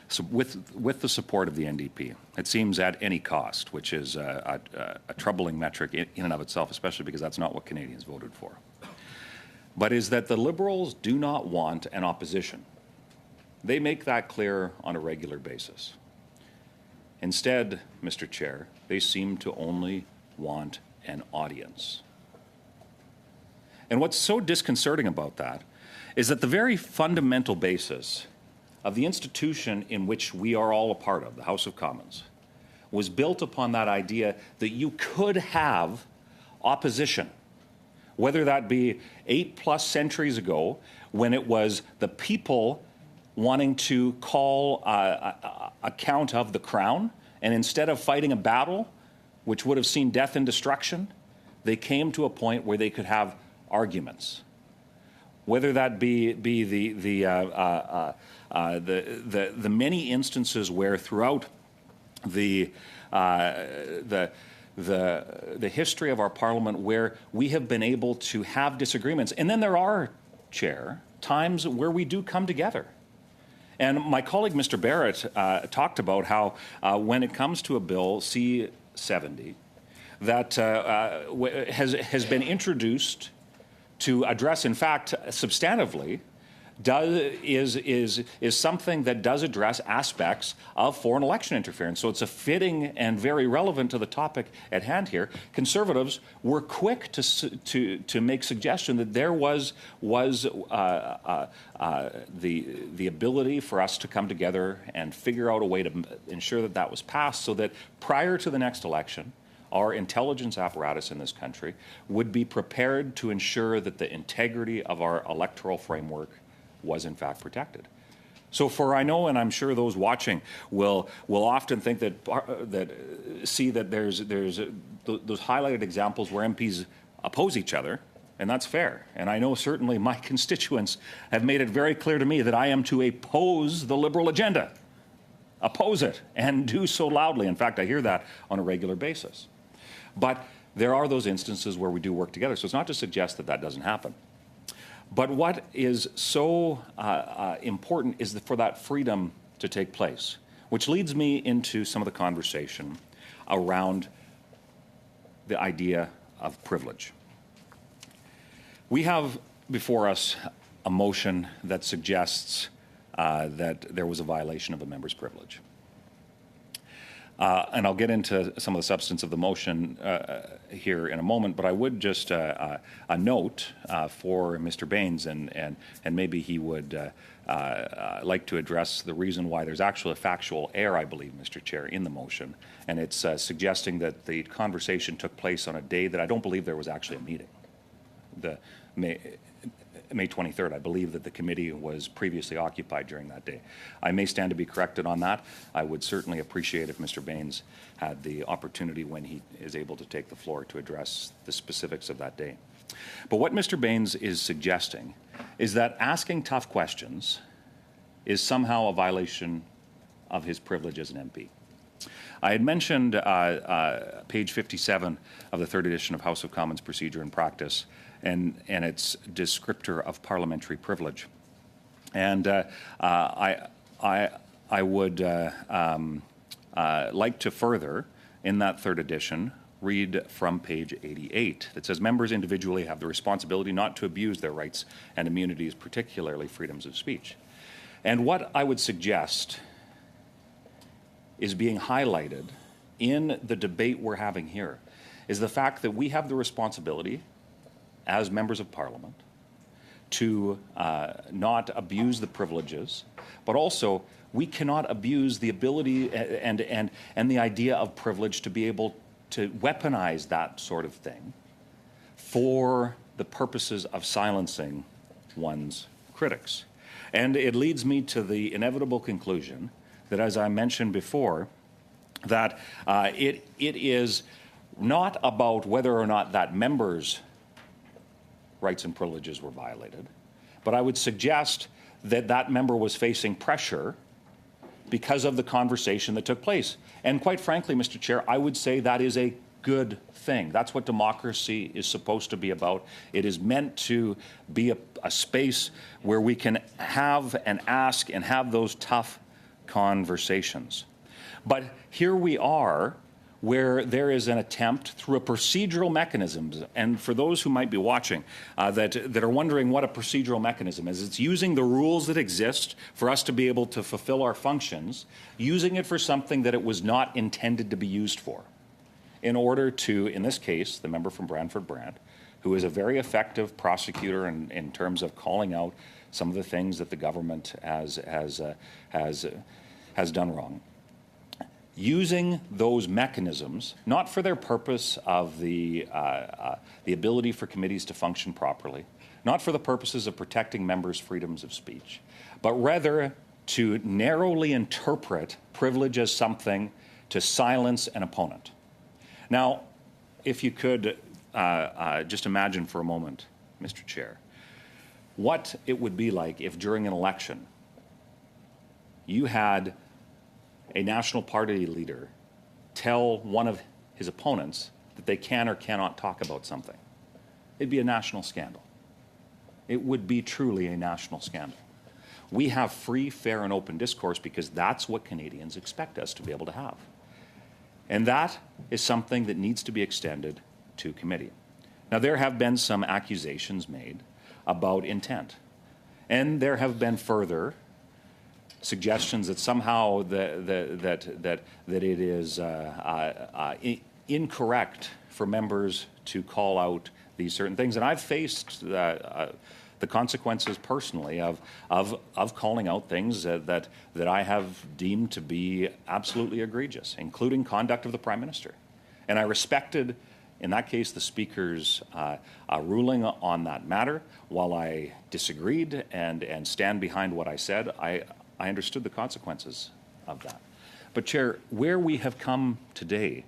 so with the support of the NDP, it seems at any cost, which is a troubling metric in and of itself, especially because that's not what Canadians voted for, but is that the Liberals do not want an opposition. They make that clear on a regular basis. Instead, Mr. Chair, they seem to only want an audience. And what's so disconcerting about that is that the very fundamental basis of the institution in which we are all a part of, the House of Commons, was built upon that idea that you could have opposition, whether that be 8+ centuries ago when it was the people wanting to call account of the crown, and instead of fighting a battle which would have seen death and destruction, they came to a point where they could have arguments. Whether that be the many instances where throughout the history of our Parliament where we have been able to have disagreements, and then there are, Chair, times where we do come together. And my colleague, Mr. Barrett, talked about how when it comes to a bill, C-70, that has been introduced to address, in fact, substantively, is something that does address aspects of foreign election interference. So it's a fitting and very relevant to the topic at hand here. Conservatives were quick to make suggestion that there was the ability for us to come together and figure out a way to ensure that that was passed, so that prior to the next election, our intelligence apparatus in this country would be prepared to ensure that the integrity of our electoral framework was in fact protected. So I know, and I'm sure those watching will often think that see that there's those highlighted examples where MPs oppose each other, and that's fair. And I know certainly my constituents have made it very clear to me that I am to oppose the Liberal agenda, oppose it, and do so loudly. In fact, I hear that on a regular basis. But there are those instances where we do work together. So it's not to suggest that that doesn't happen. But what is so important is for that freedom to take place, which leads me into some of the conversation around the idea of privilege. We have before us a motion that suggests that there was a violation of a member's privilege. And I'll get into some of the substance of the motion here in a moment, but I would just a note for Mr. Baines, and maybe he would like to address the reason why there's actually a factual error, I believe, Mr. Chair, in the motion, and it's suggesting that the conversation took place on a day that I don't believe there was actually a meeting. The May 23rd, I believe that the committee was previously occupied during that day. I may stand to be corrected on that. I would certainly appreciate if Mr. Baines had the opportunity when he is able to take the floor to address the specifics of that day. But what Mr. Baines is suggesting is that asking tough questions is somehow a violation of his privilege as an MP. I had mentioned page 57 of the third edition of House of Commons Procedure and Practice, and its descriptor of parliamentary privilege. And I would like to further, in that third edition, read from page 88 that says, members individually have the responsibility not to abuse their rights and immunities, particularly freedoms of speech. And what I would suggest is being highlighted in the debate we're having here is the fact that we have the responsibility as members of Parliament to not abuse the privileges, but also we cannot abuse the ability and the idea of privilege to be able to weaponize that sort of thing for the purposes of silencing one's critics. And it leads me to the inevitable conclusion that, as I mentioned before, that it is not about whether or not that members' rights and privileges were violated, but I would suggest that that member was facing pressure because of the conversation that took place. And quite frankly, Mr. Chair, I would say that is a good thing. That's what democracy is supposed to be about. It is meant to be a space where we can have and ask and have those tough conversations. But here we are, where there is an attempt through a procedural mechanism, and for those who might be watching that are wondering what a procedural mechanism is, it's using the rules that exist for us to be able to fulfill our functions, using it for something that it was not intended to be used for, in order to, in this case, the member from Brantford-Brant, who is a very effective prosecutor in terms of calling out some of the things that the government has done wrong. Using those mechanisms, not for their purpose of the ability for committees to function properly, not for the purposes of protecting members' freedoms of speech, but rather to narrowly interpret privilege as something to silence an opponent. Now, if you could just imagine for a moment, Mr. Chair, what it would be like if during an election you had a national party leader tell one of his opponents that they can or cannot talk about something. It'd be a national scandal. It would be truly a national scandal. we have free, fair, and open discourse because that's what Canadians expect us to be able to have. And that is something that needs to be extended to committee. Now, there have been some accusations made about intent. And there have been further suggestions that somehow that it is incorrect for members to call out these certain things. And I've faced the consequences personally of calling out things that I have deemed to be absolutely egregious, including conduct of the Prime Minister. And I respected, in that case, the Speaker's ruling on that matter. While I disagreed and stand behind what I said, I understood the consequences of that. But, Chair, where we have come today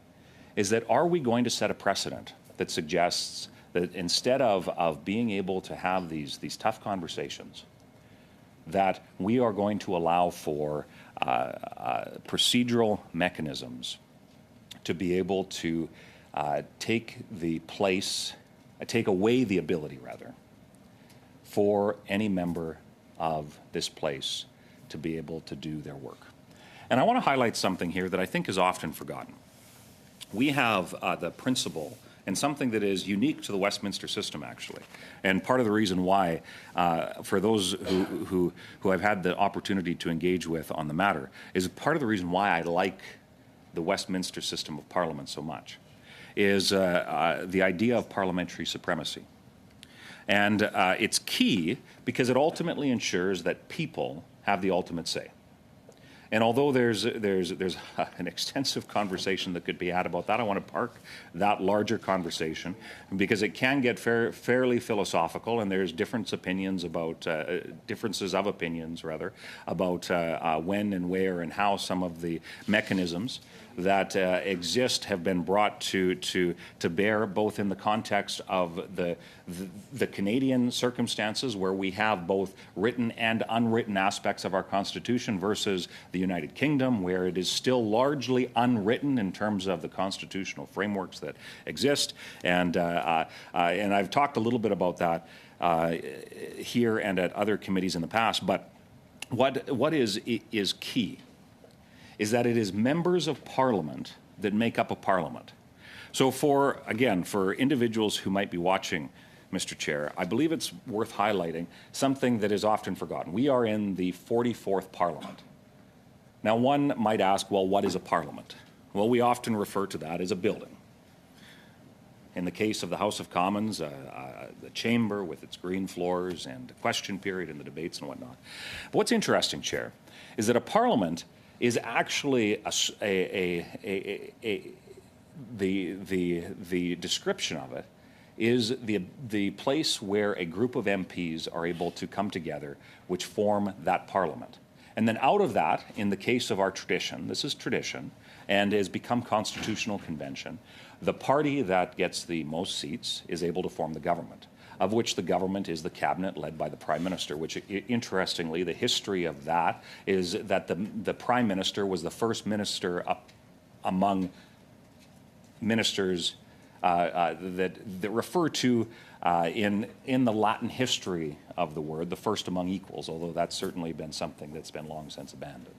is that are we going to set a precedent that suggests that instead of being able to have these tough conversations, that we are going to allow for procedural mechanisms to be able to take away the ability, rather, for any member of this place to be able to do their work. And I want to highlight something here that I think is often forgotten. We have the principle, and something that is unique to the Westminster system, actually. And part of the reason why, for those who I've had the opportunity to engage with on the matter, is part of the reason why I like the Westminster system of parliament so much, is the idea of parliamentary supremacy. And it's key because it ultimately ensures that people have the ultimate say. And although there's an extensive conversation that could be had about that, I want to park that larger conversation because it can get fairly philosophical, and there's differences of opinions about when and where and how some of the mechanisms that exist have been brought to bear, both in the context of the Canadian circumstances, where we have both written and unwritten aspects of our Constitution, versus the United Kingdom, where it is still largely unwritten in terms of the constitutional frameworks that exist. And I've talked a little bit about that here and at other committees in the past. But what is key is that it is members of Parliament that make up a Parliament. So for individuals who might be watching, Mr. Chair, I believe it's worth highlighting something that is often forgotten. We are in the 44th Parliament. Now, one might ask, well, what is a Parliament? Well, we often refer to that as a building. In the case of the House of Commons, the chamber with its green floors and the question period and the debates and whatnot. But what's interesting, Chair, is that a Parliament is actually the description of it is the place where a group of MPs are able to come together, which form that Parliament. And then out of that, in the case of our tradition, this is tradition, and has become constitutional convention, the party that gets the most seats is able to form the government, of which the government is the cabinet led by the Prime Minister, which, interestingly, the history of that is that the Prime Minister was the first minister up among ministers that refer to in the Latin history of the word, the first among equals, although that's certainly been something that's been long since abandoned.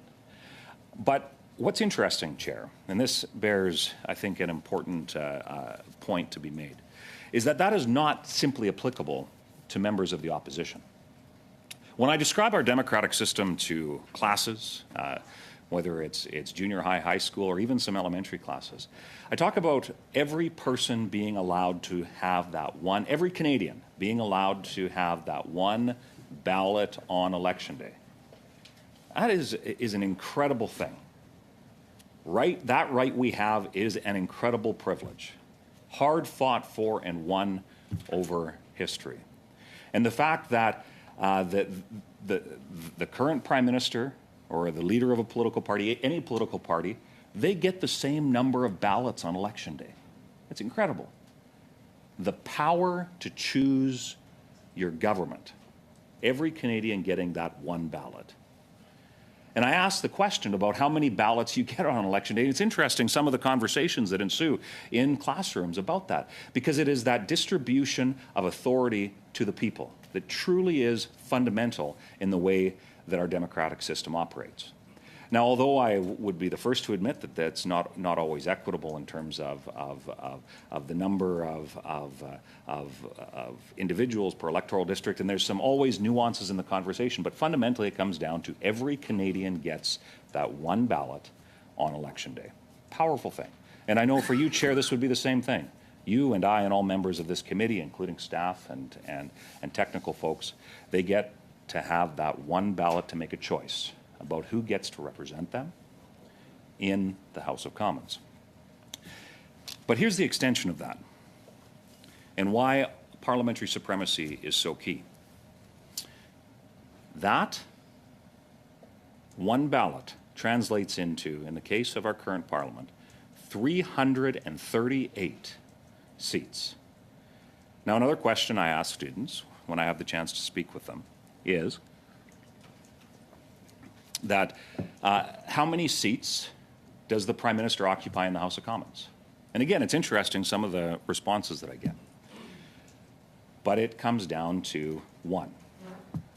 But what's interesting, Chair, and this bears, I think, an important point to be made, is that is not simply applicable to members of the opposition. When I describe our democratic system to classes, whether it's junior high, high school, or even some elementary classes, I talk about every person being allowed to have that one, every Canadian being allowed to have that one ballot on Election Day. That is an incredible thing. That right we have is an incredible privilege, hard fought for and won over history. And the fact that the current Prime Minister or the leader of a political party, any political party, they get the same number of ballots on Election Day. It's incredible. The power to choose your government, every Canadian getting that one ballot. And I asked the question about how many ballots you get on election day. It's interesting, some of the conversations that ensue in classrooms about that, because it is that distribution of authority to the people that truly is fundamental in the way that our democratic system operates. Now, although I would be the first to admit that that's not always equitable in terms of the number of individuals per electoral district, and there's some always nuances in the conversation, but fundamentally it comes down to every Canadian gets that one ballot on election day. Powerful thing. And I know for you, Chair, this would be the same thing. You and I and all members of this committee, including staff and technical folks, they get to have that one ballot to make a choice about who gets to represent them in the House of Commons. But here's the extension of that, and why parliamentary supremacy is so key. That one ballot translates into, in the case of our current Parliament, 338 seats. Now, another question I ask students when I have the chance to speak with them is that how many seats does the Prime Minister occupy in the House of Commons? And again, it's interesting, some of the responses that I get. But it comes down to one.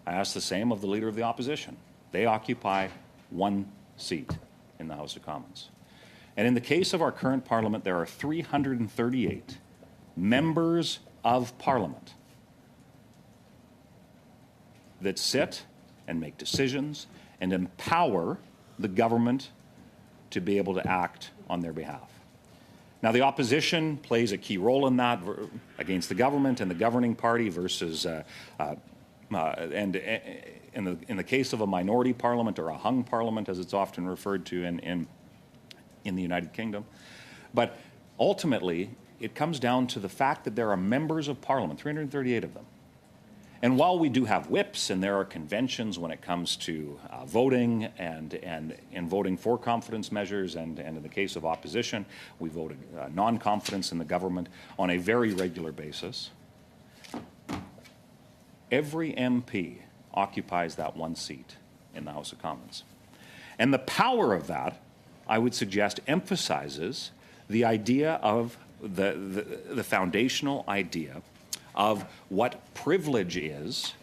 I ask the same of the Leader of the Opposition. They occupy one seat in the House of Commons. And in the case of our current Parliament, there are 338 members of Parliament that sit and make decisions and empower the government to be able to act on their behalf. Now, the opposition plays a key role in that against the government and the governing party versus, and in the case of a minority parliament or a hung parliament, as it's often referred to in the United Kingdom. But ultimately, it comes down to the fact that there are members of Parliament, 338 of them. And while we do have whips and there are conventions when it comes to voting and voting for confidence measures, and in the case of opposition, we voted non-confidence in the government on a very regular basis, every MP occupies that one seat in the House of Commons. And the power of that, I would suggest, emphasizes the idea of the foundational idea of what privilege is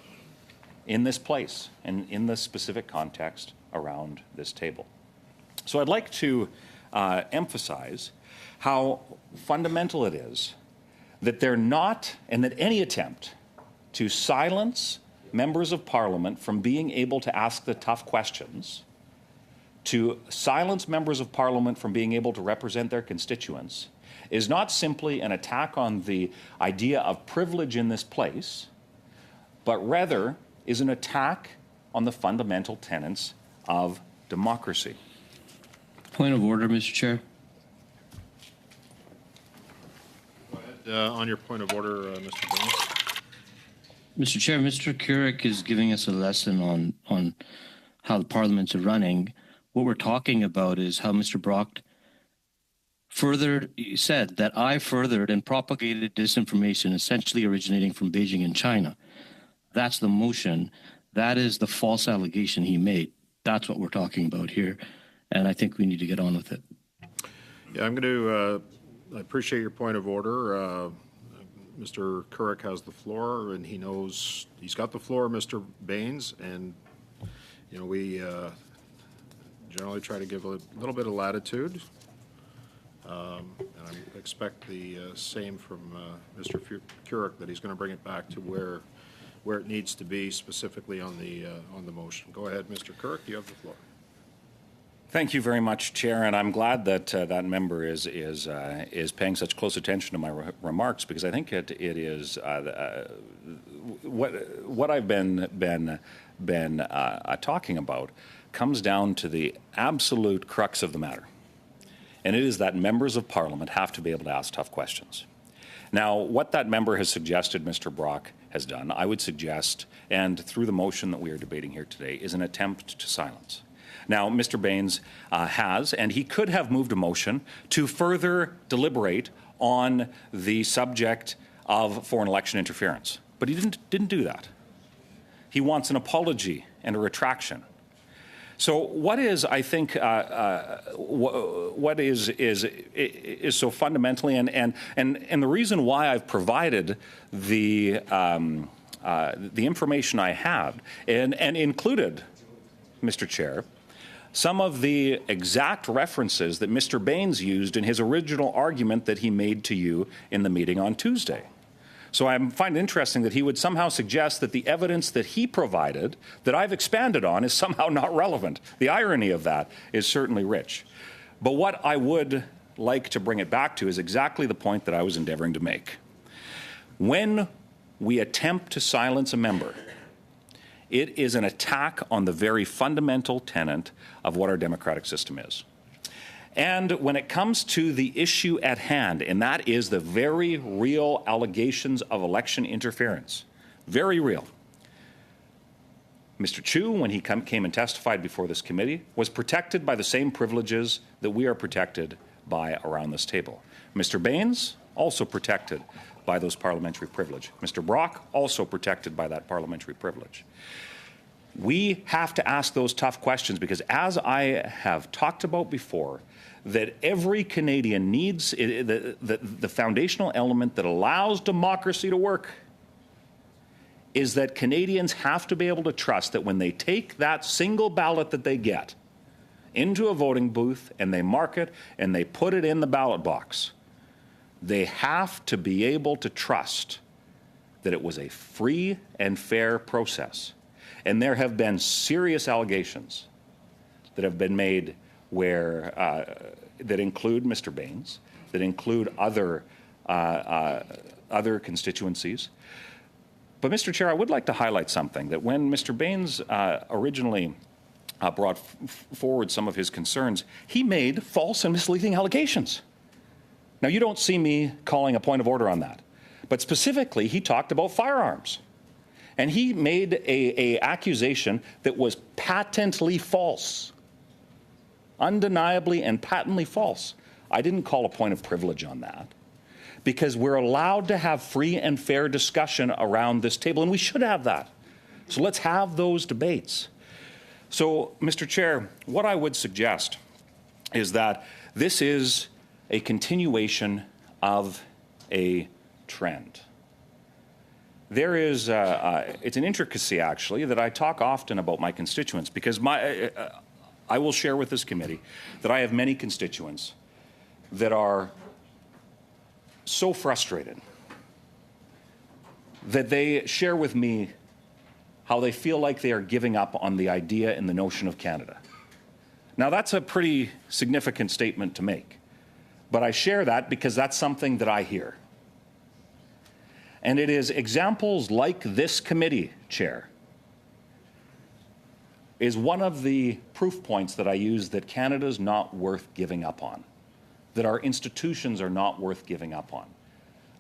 in this place and in the specific context around this table. So I'd like to emphasize how fundamental it is that they're not, and that any attempt to silence members of Parliament from being able to ask the tough questions, to silence members of Parliament from being able to represent their constituents, is not simply an attack on the idea of privilege in this place, but rather is an attack on the fundamental tenets of democracy. Point of order, Mr. Chair. Go ahead, on your point of order, Mr. Baines. Mr. Chair, Mr. Couric is giving us a lesson on how the parliaments are running. What we're talking about is how Mr. Brock said that I furthered and propagated disinformation essentially originating from Beijing and China. That's the motion. That is the false allegation he made. That's what we're talking about here. And I think we need to get on with it. Yeah, I'm going to, I appreciate your point of order. Mr. Couric has the floor, and he knows he's got the floor, Mr. Baines, and, you know, we generally try to give a little bit of latitude. And I expect the same from Mr. Couric, that he's going to bring it back to where it needs to be, specifically on the motion. Go ahead, Mr. Couric, you have the floor. Thank you very much, Chair, and I'm glad that that member is paying such close attention to my remarks, because I think it is what I've been talking about comes down to the absolute crux of the matter. And it is that members of Parliament have to be able to ask tough questions. Now, what that member has suggested Mr. Brock has done, I would suggest, and through the motion that we are debating here today, is an attempt to silence. Now, Mr. Baines has, and he could have moved a motion to further deliberate on the subject of foreign election interference. But he didn't do that. He wants an apology and a retraction. So what is, I think, what is so fundamentally, and the reason why I've provided the information I have, and included, Mr. Chair, some of the exact references that Mr. Baines used in his original argument that he made to you in the meeting on Tuesday. So I find it interesting that he would somehow suggest that the evidence that he provided, that I've expanded on, is somehow not relevant. The irony of that is certainly rich. But what I would like to bring it back to is exactly the point that I was endeavoring to make. When we attempt to silence a member, it is an attack on the very fundamental tenet of what our democratic system is. And when it comes to the issue at hand, and that is the very real allegations of election interference, very real. Mr. Chu, when he came and testified before this committee, was protected by the same privileges that we are protected by around this table. Mr. Baines, also protected by those parliamentary privilege. Mr. Brock, also protected by that parliamentary privilege. We have to ask those tough questions because, as I have talked about before, that every Canadian needs the foundational element that allows democracy to work is that Canadians have to be able to trust that when they take that single ballot that they get into a voting booth and they mark it and they put it in the ballot box, they have to be able to trust that it was a free and fair process. And there have been serious allegations that have been made where that include Mr. Baines, that include other constituencies. But, Mr. Chair, I would like to highlight something, that when Mr. Baines originally brought forward some of his concerns, he made false and misleading allegations. Now, you don't see me calling a point of order on that. But specifically, he talked about firearms. And he made an accusation that was patently false. Undeniably and patently false. I didn't call a point of privilege on that because we're allowed to have free and fair discussion around this table, and we should have that. So let's have those debates. So, Mr. Chair, what I would suggest is that this is a continuation of a trend. There is, it's an intricacy actually that I talk often about my constituents because I will share with this committee that I have many constituents that are so frustrated that they share with me how they feel like they are giving up on the idea and the notion of Canada. Now, that's a pretty significant statement to make, but I share that because that's something that I hear. And it is examples like this committee, Chair, is one of the proof points that I use that Canada's not worth giving up on, that our institutions are not worth giving up on.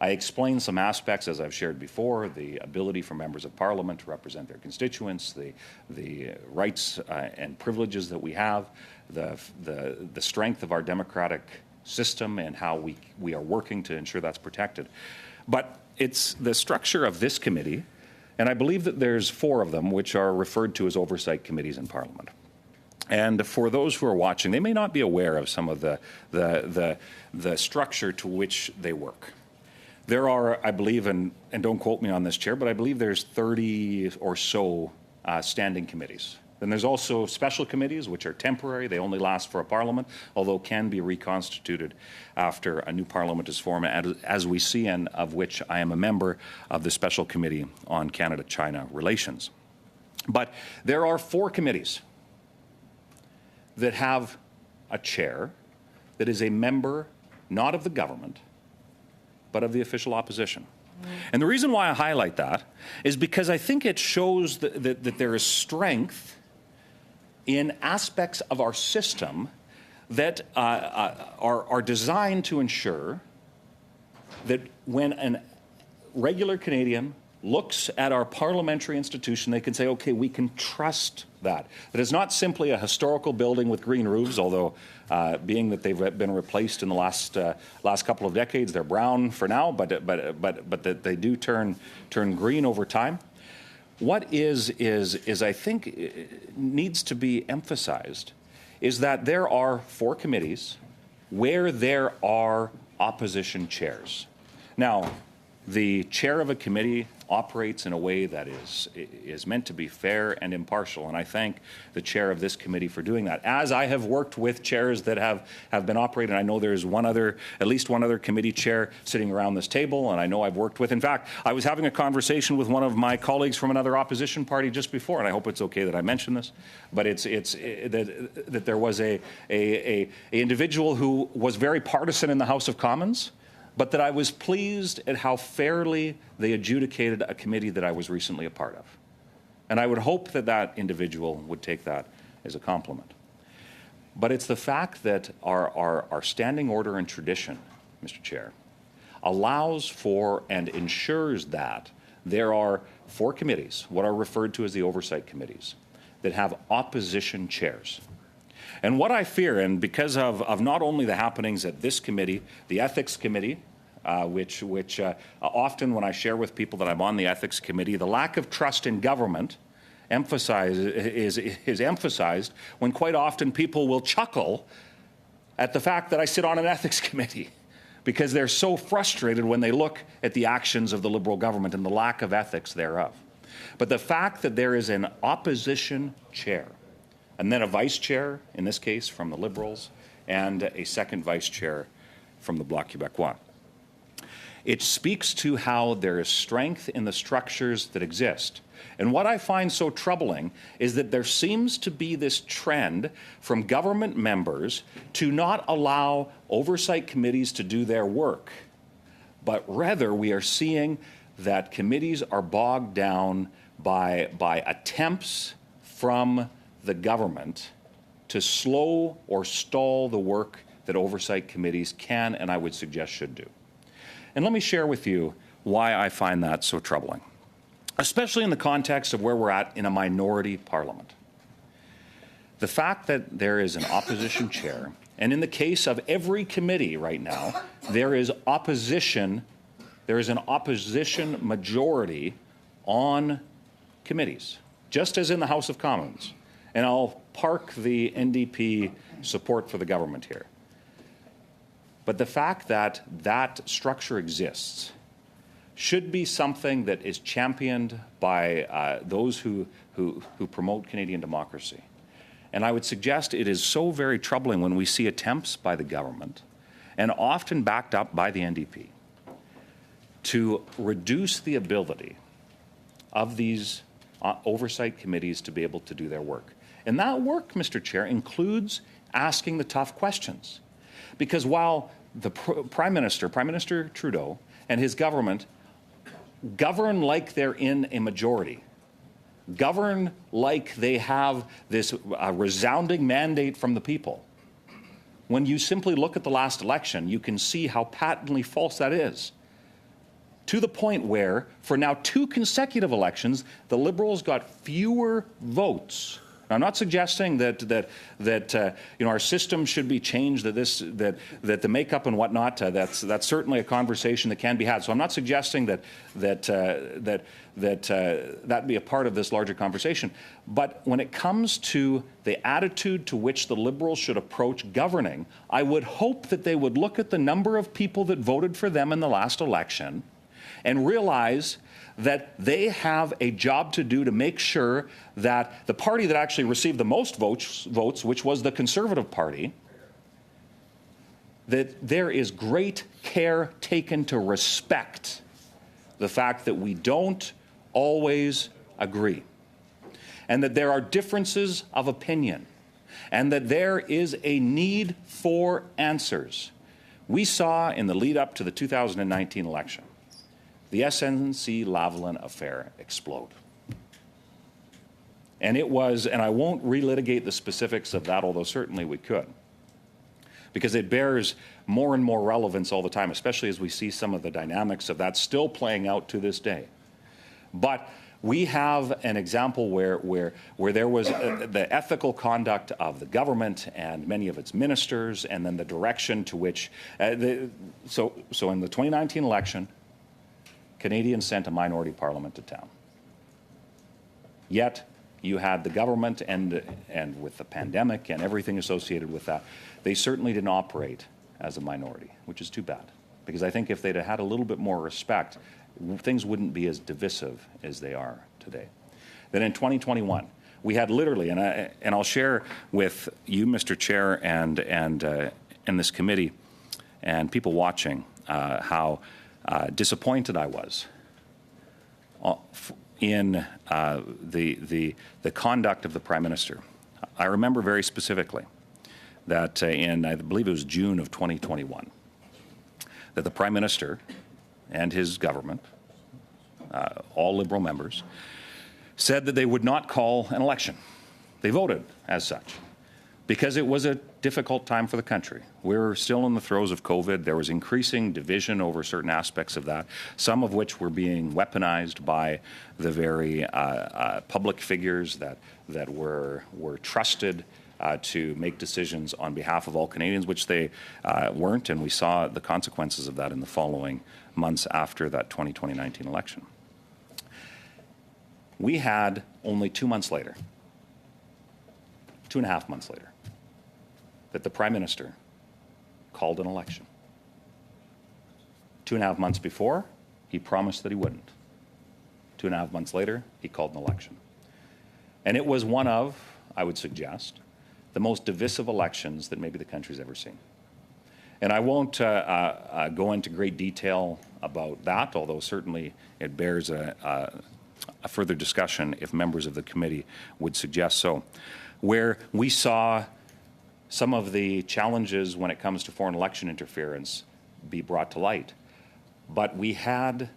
I explained some aspects, as I've shared before, the ability for members of Parliament to represent their constituents, the rights and privileges that we have, the strength of our democratic system and how we are working to ensure that's protected. But it's the structure of this committee, and I believe that there's 4 of them which are referred to as oversight committees in Parliament. And for those who are watching, they may not be aware of some of the structure to which they work. There are, I believe, and don't quote me on this, Chair, but I believe there's 30 or so standing committees. Then there's also special committees, which are temporary. They only last for a parliament, although can be reconstituted after a new parliament is formed, as we see, and of which I am a member of the Special Committee on Canada-China Relations. But there are 4 committees that have a chair that is a member not of the government, but of the official opposition. And the reason why I highlight that is because I think it shows that there is strength in aspects of our system that are designed to ensure that when a regular Canadian looks at our parliamentary institution, they can say, okay, we can trust that. That it's not simply a historical building with green roofs, although being that they've been replaced in the last couple of decades, they're brown for now, but that they do turn green over time. what is I think needs to be emphasized is that there are 4 committees where there are opposition chairs. Now, the chair of a committee operates in a way that is meant to be fair and impartial, and I thank the chair of this committee for doing that. As I have worked with chairs that have been operating, I know there's at least one other committee chair sitting around this table, and I know I've worked with. In fact, I was having a conversation with one of my colleagues from another opposition party just before, and I hope it's okay that I mention this, but that there was a individual who was very partisan in the House of Commons, but that I was pleased at how fairly they adjudicated a committee that I was recently a part of. And I would hope that that individual would take that as a compliment. But it's the fact that our standing order and tradition, Mr. Chair, allows for and ensures that there are 4 committees, what are referred to as the oversight committees, that have opposition chairs. And what I fear, and because of not only the happenings at this committee, the Ethics Committee, which often when I share with people that I'm on the Ethics Committee, the lack of trust in government is emphasized when quite often people will chuckle at the fact that I sit on an Ethics Committee because they're so frustrated when they look at the actions of the Liberal government and the lack of ethics thereof. But the fact that there is an opposition chair, and then a vice chair, in this case from the Liberals, and a second vice chair from the Bloc Québécois. It speaks to how there is strength in the structures that exist. And what I find so troubling is that there seems to be this trend from government members to not allow oversight committees to do their work, but rather we are seeing that committees are bogged down by attempts from the government to slow or stall the work that oversight committees can and I would suggest should do. And let me share with you why I find that so troubling, especially in the context of where we're at in a minority parliament. The fact that there is an opposition chair, and in the case of every committee right now, there is an opposition majority on committees, just as in the House of Commons. And I'll park the NDP support for the government here. But the fact that that structure exists should be something that is championed by those who promote Canadian democracy. And I would suggest it is so very troubling when we see attempts by the government, and often backed up by the NDP, to reduce the ability of these oversight committees to be able to do their work. And that work, Mr. Chair, includes asking the tough questions. Because while the Prime Minister Trudeau, and his government govern like they're in a majority, govern like they have this resounding mandate from the people, when you simply look at the last election, you can see how patently false that is. To the point where, for now 2 consecutive elections, the Liberals got fewer votes. Now, I'm not suggesting that our system should be changed, that the makeup and whatnot. That's certainly a conversation that can be had. So I'm not suggesting that be a part of this larger conversation. But when it comes to the attitude to which the Liberals should approach governing, I would hope that they would look at the number of people that voted for them in the last election and realize that they have a job to do to make sure that the party that actually received the most votes, which was the Conservative Party, that there is great care taken to respect the fact that we don't always agree, and that there are differences of opinion, and that there is a need for answers. We saw in the lead up to the 2019 election the SNC-Lavalin affair explode. And it was, and I won't relitigate the specifics of that, although certainly we could, because it bears more and more relevance all the time, especially as we see some of the dynamics of that still playing out to this day. But we have an example where there was the ethical conduct of the government and many of its ministers, and then the direction to which, so in the 2019 election, Canadians sent a minority parliament to town. Yet you had the government and with the pandemic and everything associated with that, they certainly didn't operate as a minority, which is too bad. Because I think if they'd had a little bit more respect, things wouldn't be as divisive as they are today. Then in 2021, we had literally, and I'll share with you, Mr. Chair, and this committee, and people watching, how disappointed I was in the conduct of the Prime Minister. I remember very specifically that in, I believe it was June of 2021, that the Prime Minister and his government, all Liberal members, said that they would not call an election. They voted as such because it was a difficult time for the country. We were still in the throes of COVID. There was increasing division over certain aspects of that, some of which were being weaponized by the very public figures that were trusted to make decisions on behalf of all Canadians, which they weren't, and we saw the consequences of that in the following months after that 2019 election. We had only 2 months later, 2.5 months later, that the Prime Minister called an election. 2.5 months before, he promised that he wouldn't. 2.5 months later, he called an election. And it was one of, I would suggest, the most divisive elections that maybe the country's ever seen. And I won't go into great detail about that, although certainly it bears a further discussion if members of the committee would suggest so, where we saw some of the challenges when it comes to foreign election interference be brought to light. But we had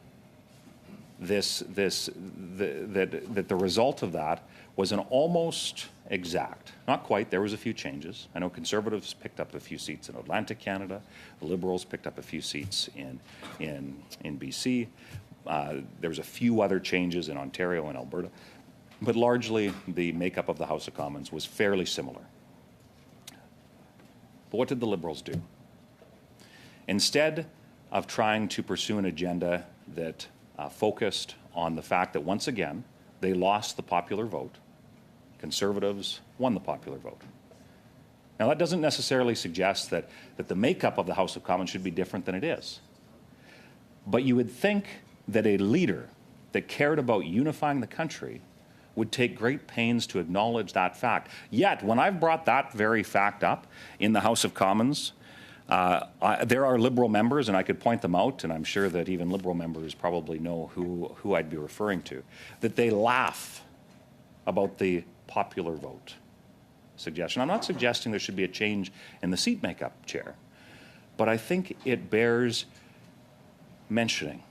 that the result of that was an almost exact, not quite, there was a few changes. I know Conservatives picked up a few seats in Atlantic Canada, the Liberals picked up a few seats in BC. There was a few other changes in Ontario and Alberta, but largely the makeup of the House of Commons was fairly similar. But what did the Liberals do? Instead of trying to pursue an agenda that focused on the fact that once again they lost the popular vote, Conservatives won the popular vote. Now that doesn't necessarily suggest that the makeup of the House of Commons should be different than it is. But you would think that a leader that cared about unifying the country would take great pains to acknowledge that fact. Yet, when I've brought that very fact up in the House of Commons, there are Liberal members, and I could point them out, and I'm sure that even Liberal members probably know who I'd be referring to, that they laugh about the popular vote suggestion. I'm not suggesting there should be a change in the seat makeup, Chair, but I think it bears mentioning.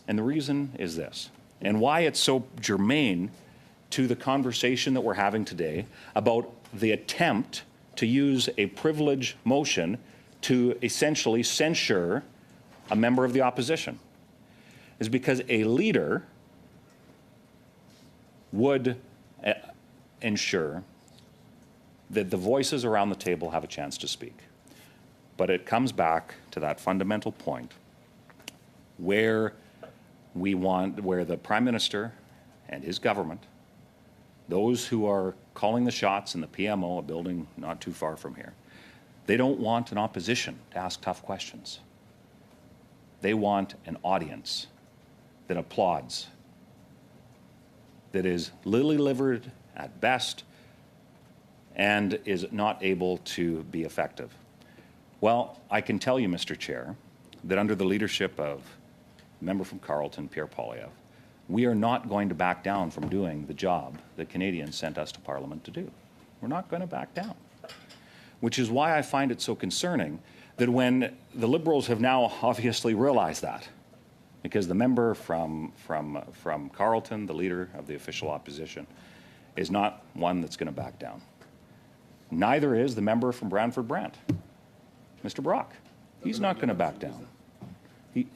And the reason is this, and why it's so germane to the conversation that we're having today about the attempt to use a privilege motion to essentially censure a member of the opposition, is because a leader would ensure that the voices around the table have a chance to speak. But it comes back to that fundamental point where where the Prime Minister and his government, those who are calling the shots in the PMO, a building not too far from here, they don't want an opposition to ask tough questions. They want an audience that applauds, that is lily-livered at best, and is not able to be effective. Well, I can tell you, Mr. Chair, that under the leadership of the member from Carleton, Pierre Poilievre, we are not going to back down from doing the job that Canadians sent us to Parliament to do. We're not going to back down. Which is why I find it so concerning that when the Liberals have now obviously realized that, because the member from Carleton, the leader of the official opposition, is not one that's going to back down. Neither is the member from Brantford-Brant, Mr. Brock. He's not going to back down. It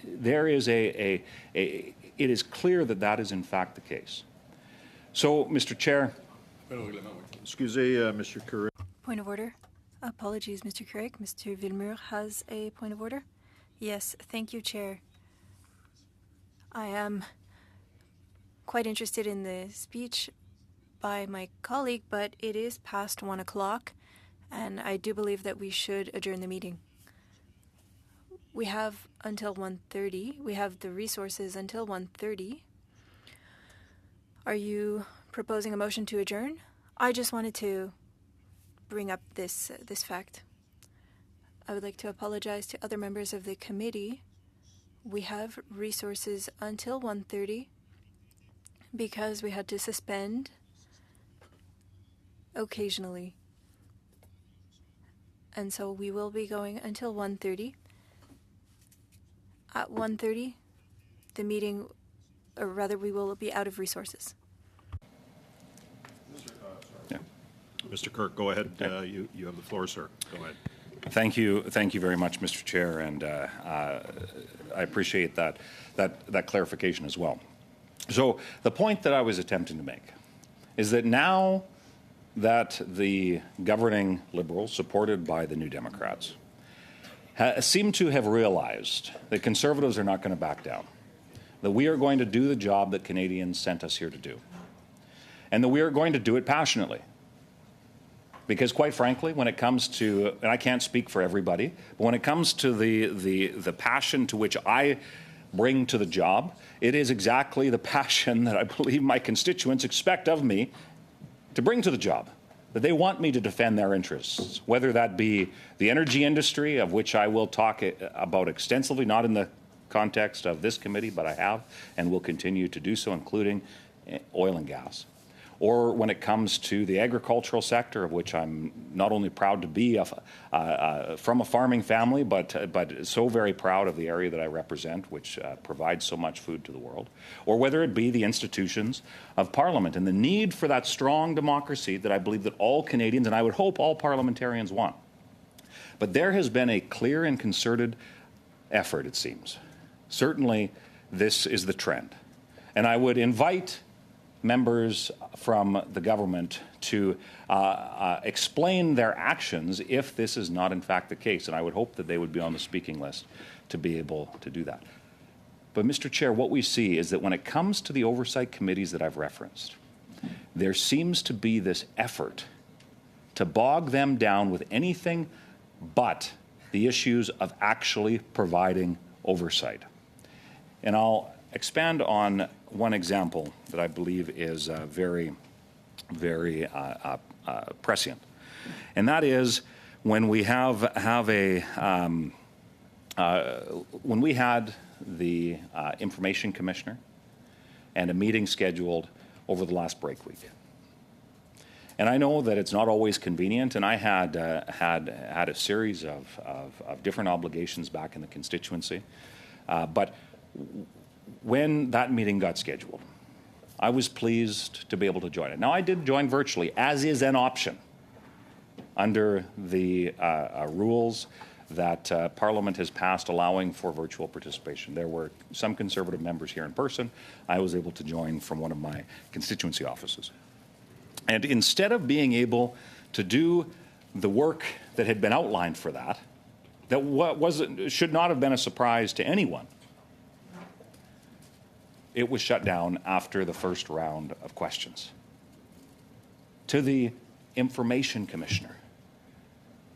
is clear that that is in fact the case. So, Mr. Chair. Excusez, Mr. Curran. Point of order. Apologies, Mr. Craig. Mr. Villemur has a point of order. Yes, thank you, Chair. I am quite interested in the speech by my colleague, but it is past 1 o'clock, and I do believe that we should adjourn the meeting. We have until 1:30. We have the resources until 1:30. Are you proposing a motion to adjourn? I just wanted to bring up this fact. I would like to apologize to other members of the committee. We have resources until 1:30 because we had to suspend occasionally. And so we will be going until 1:30. At 1:30, the meeting, or rather, we will be out of resources. Mr. Kirk, go ahead. You have the floor, sir. Go ahead. Thank you very much, Mr. Chair, and I appreciate that clarification as well. So the point that I was attempting to make is that now that the governing Liberals, supported by the New Democrats, seem to have realized that Conservatives are not going to back down, that we are going to do the job that Canadians sent us here to do, and that we are going to do it passionately. Because quite frankly, when it comes to, and I can't speak for everybody, but when it comes to the passion to which I bring to the job, it is exactly the passion that I believe my constituents expect of me to bring to the job, that they want me to defend their interests, whether that be the energy industry, of which I will talk about extensively, not in the context of this committee, but I have and will continue to do so, including oil and gas. Or when it comes to the agricultural sector, of which I'm not only proud to be from a farming family, but so very proud of the area that I represent, which provides so much food to the world. Or whether it be the institutions of Parliament and the need for that strong democracy that I believe that all Canadians, and I would hope all parliamentarians, want. But there has been a clear and concerted effort, it seems. Certainly, this is the trend. And I would invite members from the government to explain their actions if this is not in fact the case. And I would hope that they would be on the speaking list to be able to do that. But Mr. Chair, what we see is that when it comes to the oversight committees that I've referenced, there seems to be this effort to bog them down with anything but the issues of actually providing oversight. And I'll expand on one example that I believe is very, very prescient, and that is when we have a when we had the information commissioner and a meeting scheduled over the last break week. And I know that it's not always convenient, and I had a series of different obligations back in the constituency, but when that meeting got scheduled, I was pleased to be able to join it. Now, I did join virtually, as is an option under the rules that Parliament has passed allowing for virtual participation. There were some Conservative members here in person. I was able to join from one of my constituency offices. And instead of being able to do the work that had been outlined for that should not have been a surprise to anyone, it was shut down after the first round of questions. To the Information Commissioner,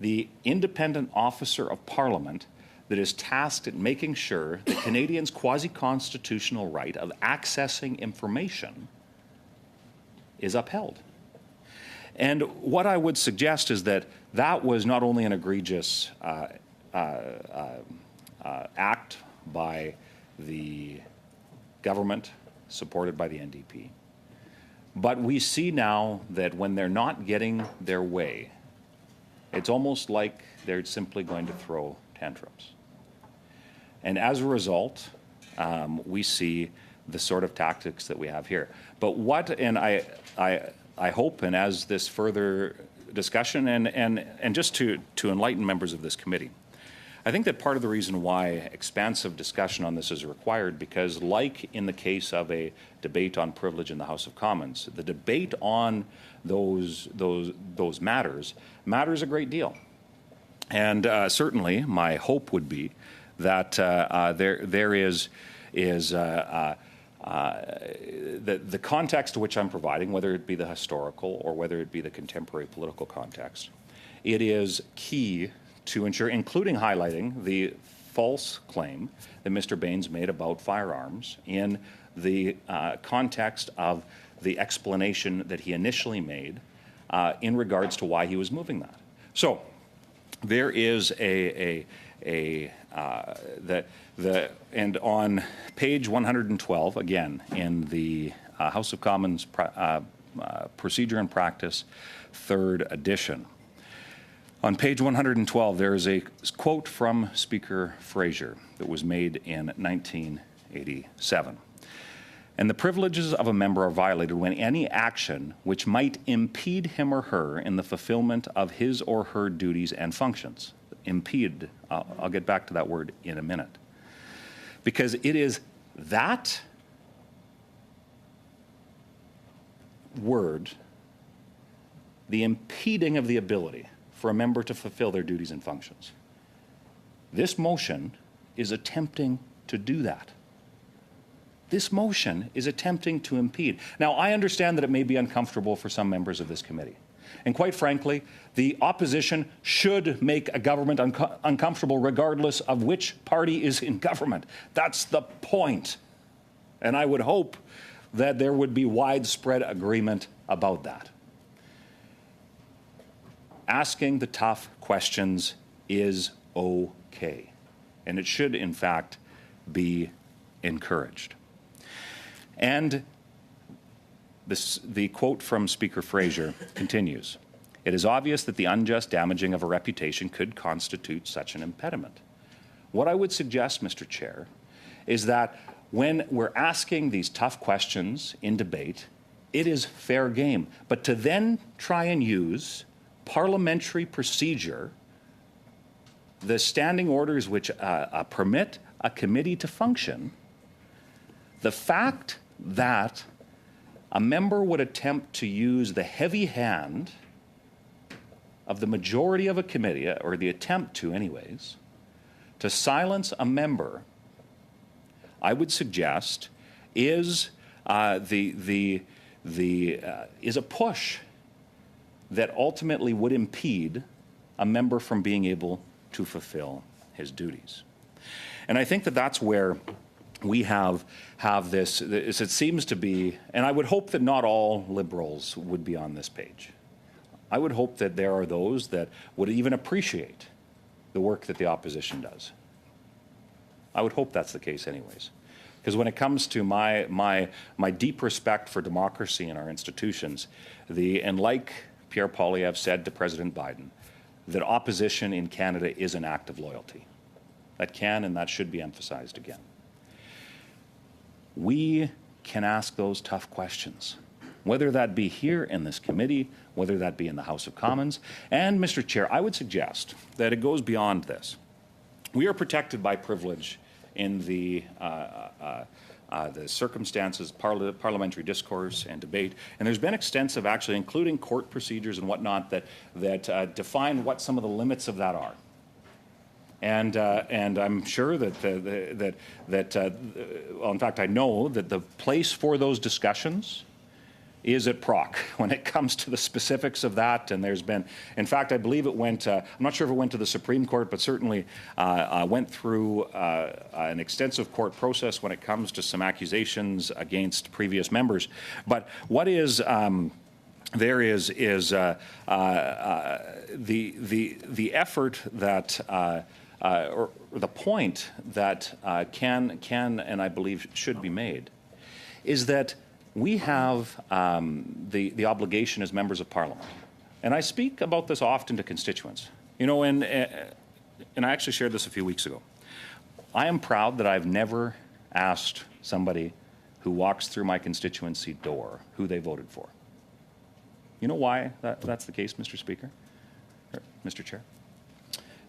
the independent officer of Parliament that is tasked at making sure that Canadians' quasi-constitutional right of accessing information is upheld. And what I would suggest is that that was not only an egregious act by the government supported by the NDP, but we see now that when they're not getting their way, it's almost like they're simply going to throw tantrums. And as a result, we see the sort of tactics that we have here. But what, and I hope, and as this further discussion, and just to enlighten members of this committee, I think that part of the reason why expansive discussion on this is required, because like in the case of a debate on privilege in the House of Commons, the debate on those matters a great deal. And certainly my hope would be that there is the context to which I'm providing, whether it be the historical or whether it be the contemporary political context, it is key to ensure, including highlighting the false claim that Mr. Baines made about firearms in the context of the explanation that he initially made in regards to why he was moving that. So there is and on page 112, again, in the House of Commons Procedure and Practice, 3rd edition, on page 112, there is a quote from Speaker Fraser that was made in 1987. And the privileges of a member are violated when any action which might impede him or her in the fulfillment of his or her duties and functions. Impede, I'll get back to that word in a minute. Because it is that word, the impeding of the ability for a member to fulfill their duties and functions. This motion is attempting to do that. This motion is attempting to impede. Now, I understand that it may be uncomfortable for some members of this committee. And quite frankly, the opposition should make a government uncomfortable regardless of which party is in government. That's the point. And I would hope that there would be widespread agreement about that. Asking the tough questions is okay. And it should, in fact, be encouraged. And the quote from Speaker Fraser continues, "It is obvious that the unjust damaging of a reputation could constitute such an impediment." What I would suggest, Mr. Chair, is that when we're asking these tough questions in debate, it is fair game. But to then try and use parliamentary procedure, the standing orders which permit a committee to function, the fact that a member would attempt to use the heavy hand of the majority of a committee, or the attempt to anyways, to silence a member, I would suggest is is a push that ultimately would impede a member from being able to fulfill his duties. And I think that that's where we have this, it seems to be, and I would hope that not all Liberals would be on this page. I would hope that there are those that would even appreciate the work that the opposition does. I would hope that's the case anyways. Because when it comes to my deep respect for democracy and our institutions, and like Pierre Poilievre said to President Biden, that opposition in Canada is an act of loyalty. That can and that should be emphasized again. We can ask those tough questions, whether that be here in this committee, whether that be in the House of Commons. And, Mr. Chair, I would suggest that it goes beyond this. We are protected by privilege in the circumstances, parliamentary discourse and debate. And there's been extensive, actually, including court procedures and whatnot, that define what some of the limits of that are. And I'm sure that well, in fact, I know that the place for those discussions is at PROC when it comes to the specifics of that. And there's been, in fact, I believe it went, I'm not sure if it went to the Supreme Court, but certainly went through an extensive court process when it comes to some accusations against previous members. But what is, there is the effort that, or the point that can and I believe should be made is that we have the obligation as members of Parliament, and I speak about this often to constituents. You know, and I actually shared this a few weeks ago. I am proud that I've never asked somebody who walks through my constituency door who they voted for. You know why that's the case, Mr. Speaker, or Mr. Chair?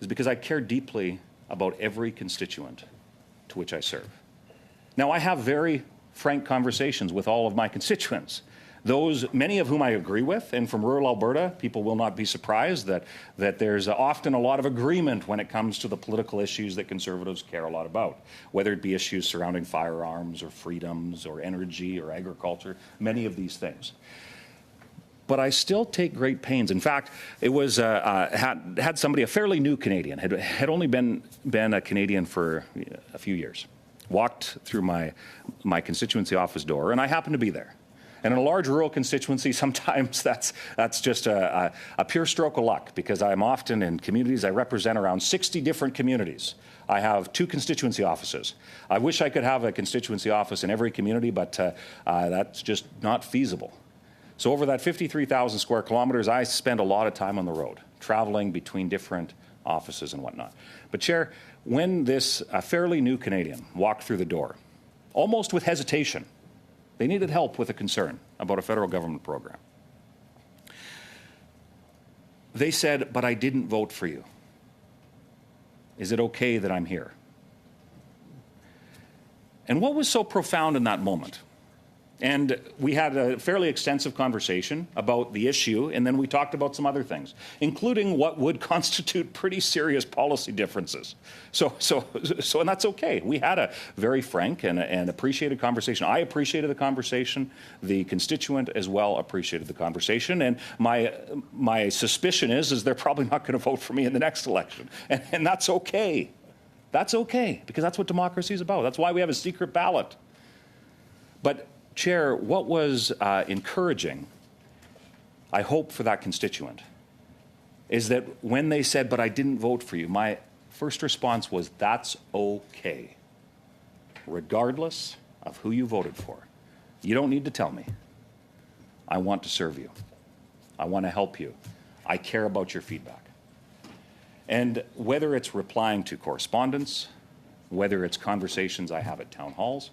Is because I care deeply about every constituent to which I serve. Now, I have very frank conversations with all of my constituents. those, many of whom I agree with, and from rural Alberta, people will not be surprised that there's often a lot of agreement when it comes to the political issues that Conservatives care a lot about, whether it be issues surrounding firearms or freedoms or energy or agriculture, many of these things. But I still take great pains. In fact, it was had somebody, a fairly new Canadian, had only been a Canadian for a few years, walked through my constituency office door, and I happened to be there. And in a large rural constituency, sometimes that's just a pure stroke of luck, because I'm often in communities. I represent around 60 different communities. I have 2 constituency offices. I wish I could have a constituency office in every community, but that's just not feasible. So over that 53,000 square kilometers, I spend a lot of time on the road, traveling between different offices and whatnot. But Chair, when this fairly new Canadian walked through the door, almost with hesitation, they needed help with a concern about a federal government program. They said, "But I didn't vote for you. Is it okay that I'm here?" And what was so profound in that moment? And we had a fairly extensive conversation about the issue, and then we talked about some other things, including what would constitute pretty serious policy differences. And that's okay. We had a very frank and appreciated conversation. I appreciated the conversation. The constituent as well appreciated the conversation. And my suspicion is they're probably not going to vote for me in the next election. And that's okay. That's okay, because that's what democracy is about. That's why we have a secret ballot. But Chair, what was encouraging, I hope, for that constituent, is that when they said, "But I didn't vote for you," my first response was, "That's okay, regardless of who you voted for. You don't need to tell me. I want to serve you. I want to help you. I care about your feedback." And whether it's replying to correspondence, whether it's conversations I have at town halls,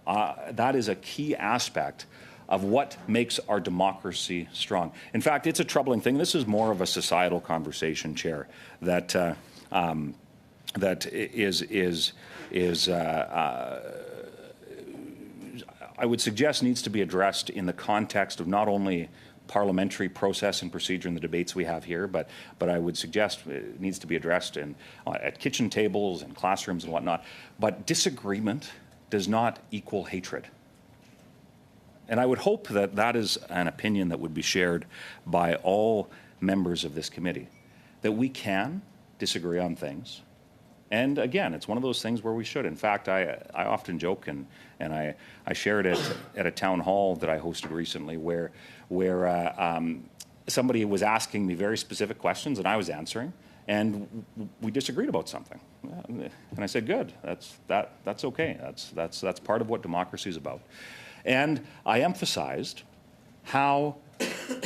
that is a key aspect of what makes our democracy strong. In fact, it's a troubling thing. This is more of a societal conversation, Chair, that is I would suggest needs to be addressed in the context of not only parliamentary process and procedure in the debates we have here, but I would suggest it needs to be addressed at kitchen tables and classrooms and whatnot. But disagreement does not equal hatred. And I would hope that that is an opinion that would be shared by all members of this committee, that we can disagree on things. And again, it's one of those things where we should. In fact, I often joke, and I shared it at a town hall that I hosted recently where somebody was asking me very specific questions and I was answering, and we disagreed about something. And I said, "Good, that's okay. That's part of what democracy is about." And I emphasized how,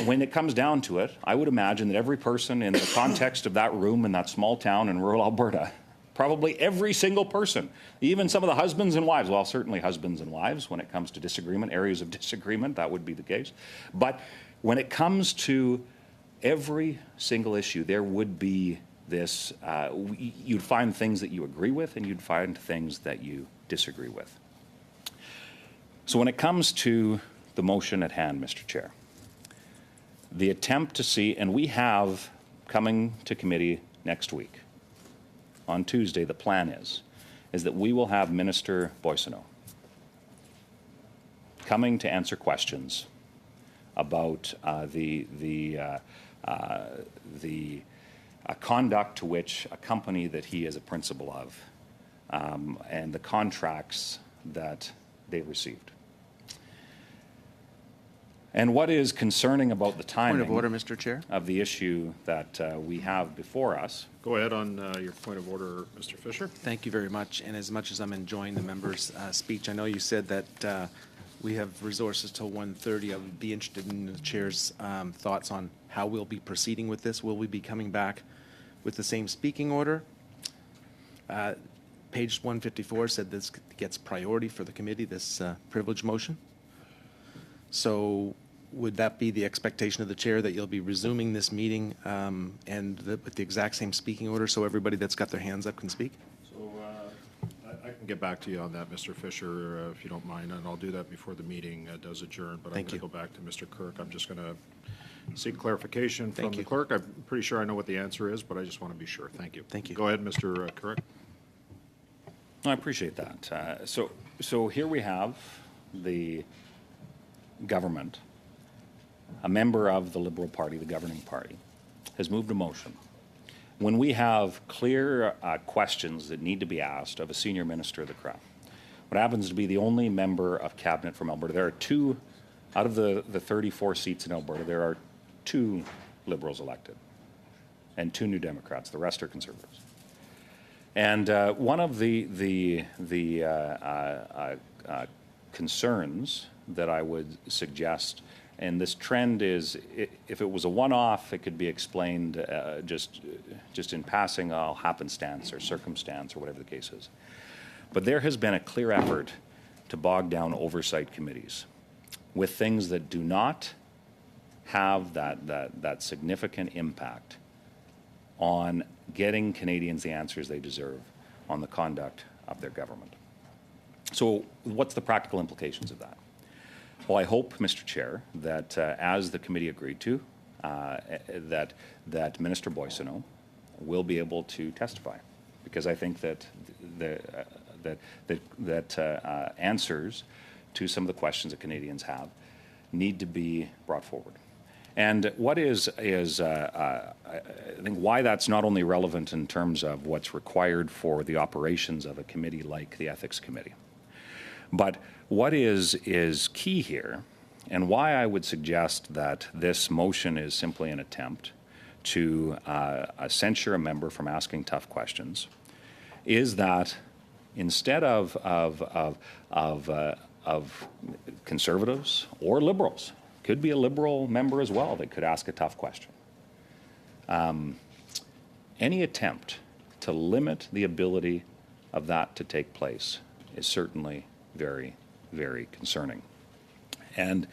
when it comes down to it, I would imagine that every person in the context of that room in that small town in rural Alberta, probably every single person, even some of the husbands and wives, well, certainly husbands and wives when it comes to disagreement, areas of disagreement, that would be the case. But when it comes to every single issue, there would be this, you'd find things that you agree with and you'd find things that you disagree with. So when it comes to the motion at hand, Mr. Chair, the attempt to see, and we have coming to committee next week, on Tuesday, the plan is that we will have Minister Boissonnault coming to answer questions about the conduct to which a company that he is a principal of and the contracts that they received. And what is concerning about the timing Point of order, Mr. Chair. of the issue that we have before us. Go ahead on your point of order, Mr. Fisher. Thank you very much. And as much as I'm enjoying the member's speech, I know you said that we have resources till 1:30. I would be interested in the chair's thoughts on how we'll be proceeding with this. Will we be coming back with the same speaking order? Page 154 said this gets priority for the committee, this privilege motion. So would that be the expectation of the chair, that you'll be resuming this meeting with the exact same speaking order so everybody that's got their hands up can speak? So I can get back to you on that, Mr. Fisher, if you don't mind, and I'll do that before the meeting does adjourn. But I'm Thank going to you. go back to Mr. Kirk. I'm just going to seek clarification from Thank the you. clerk. I'm pretty sure I know what the answer is, but I just want to be sure. Thank you. Thank you. Go ahead, Mr. Kirk. I appreciate that. So here we have the government, a member of the Liberal Party, the governing party, has moved a motion. When we have clear questions that need to be asked of a senior minister of the Crown, what happens to be the only member of cabinet from Alberta, there are two, out of the 34 seats in Alberta, there are 2 Liberals elected and 2 New Democrats. The rest are Conservatives. And one of the concerns that I would suggest, and this trend is, if it was a one-off, it could be explained just in passing, happenstance or circumstance or whatever the case is. But there has been a clear effort to bog down oversight committees with things that do not have that significant impact on getting Canadians the answers they deserve on the conduct of their government. So what's the practical implications of that? Well, I hope, Mr. Chair, that as the committee agreed to, that Minister Boissonnault will be able to testify, because I think that answers to some of the questions that Canadians have need to be brought forward. And what I think why that's not only relevant in terms of what's required for the operations of a committee like the Ethics Committee, but what is key here, and why I would suggest that this motion is simply an attempt to censure a member from asking tough questions, is that instead of Conservatives or Liberals, could be a Liberal member as well that could ask a tough question, any attempt to limit the ability of that to take place is certainly very, very concerning. And,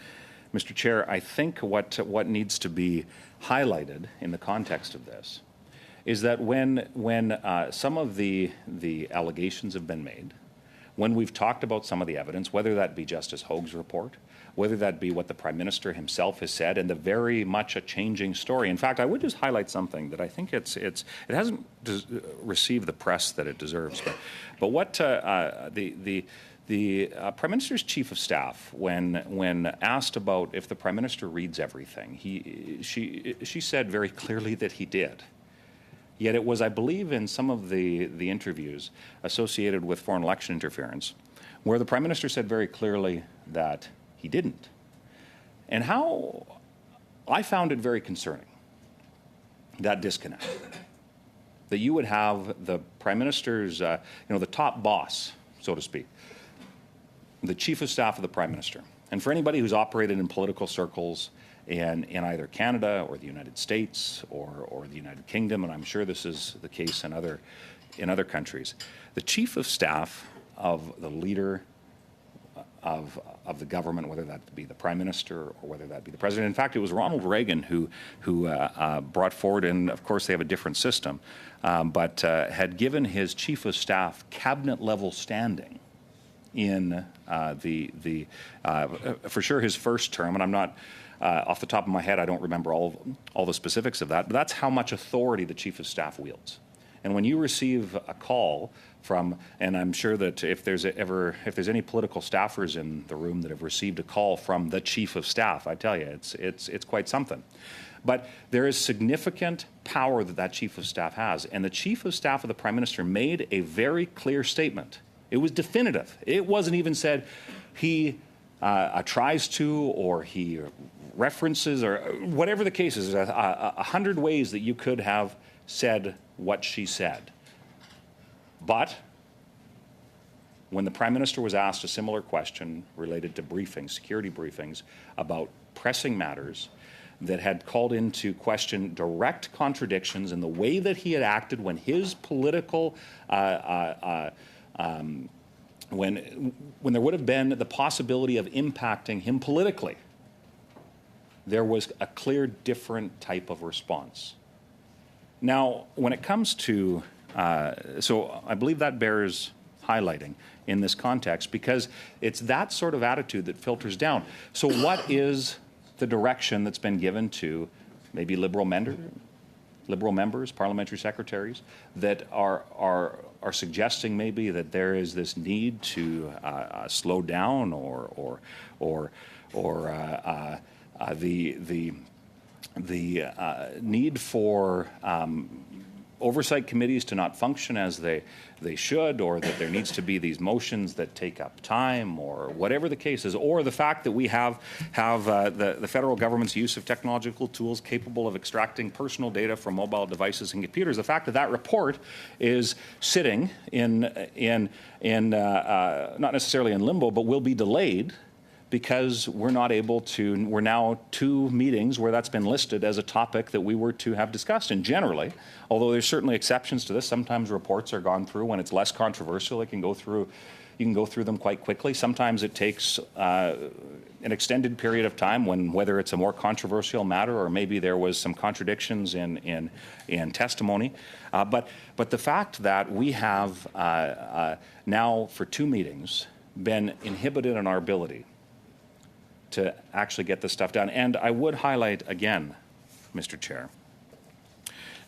Mr. Chair, I think what needs to be highlighted in the context of this is that when some of the allegations have been made, when we've talked about some of the evidence, whether that be Justice Hoag's report, whether that be what the Prime Minister himself has said, and the very much a changing story. In fact, I would just highlight something that I think it hasn't received the press that it deserves. But what the Prime Minister's Chief of Staff, when asked about if the Prime Minister reads everything, she said very clearly that he did. Yet it was, I believe, in some of the interviews associated with foreign election interference, where the Prime Minister said very clearly that he didn't. And how I found it very concerning, that disconnect. That you would have the Prime Minister's, the top boss, so to speak, the Chief of Staff of the Prime Minister. And for anybody who's operated in political circles in either Canada or the United States or the United Kingdom, and I'm sure this is the case in other countries, the Chief of Staff of the leader of the government, whether that be the Prime Minister or whether that be the President. In fact, it was Ronald Reagan who brought forward, and of course they have a different system, but had given his Chief of Staff cabinet-level standing in for sure his first term, and I'm not, off the top of my head, I don't remember all the specifics of that, but that's how much authority the Chief of Staff wields. And when you receive a call from, and I'm sure that if there's any political staffers in the room that have received a call from the Chief of Staff, I tell you, it's quite something. But there is significant power that Chief of Staff has, and the Chief of Staff of the Prime Minister made a very clear statement. It was definitive. It wasn't even said he tries to, or he references, or whatever the case is. 100 ways that you could have said what she said. But when the Prime Minister was asked a similar question related to briefings, security briefings, about pressing matters that had called into question direct contradictions in the way that he had acted when his political when there would have been the possibility of impacting him politically, there was a clear different type of response. Now, when it comes to, so I believe that bears highlighting in this context, because it's that sort of attitude that filters down. So what is the direction that's been given to maybe liberal members, parliamentary secretaries, that are suggesting maybe that there is this need to slow down or the need for oversight committees to not function as they should, or that there needs to be these motions that take up time, or whatever the case is, or the fact that we have the federal government's use of technological tools capable of extracting personal data from mobile devices and computers. The fact that that report is sitting in not necessarily in limbo, but will be delayed because we're now 2 meetings where that's been listed as a topic that we were to have discussed. And generally, although there's certainly exceptions to this, sometimes reports are gone through when it's less controversial. You can go through them quite quickly. Sometimes it takes an extended period of time whether it's a more controversial matter or maybe there was some contradictions in testimony. But the fact that we have now for 2 meetings been inhibited in our ability to actually get this stuff done. And I would highlight again, Mr. Chair,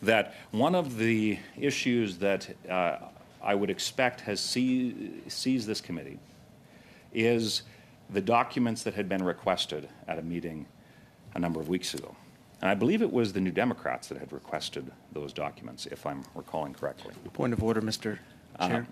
that one of the issues that I would expect has seized this committee is the documents that had been requested at a meeting a number of weeks ago. And I believe it was the New Democrats that had requested those documents, if I'm recalling correctly. Point of order, Mr. Chair.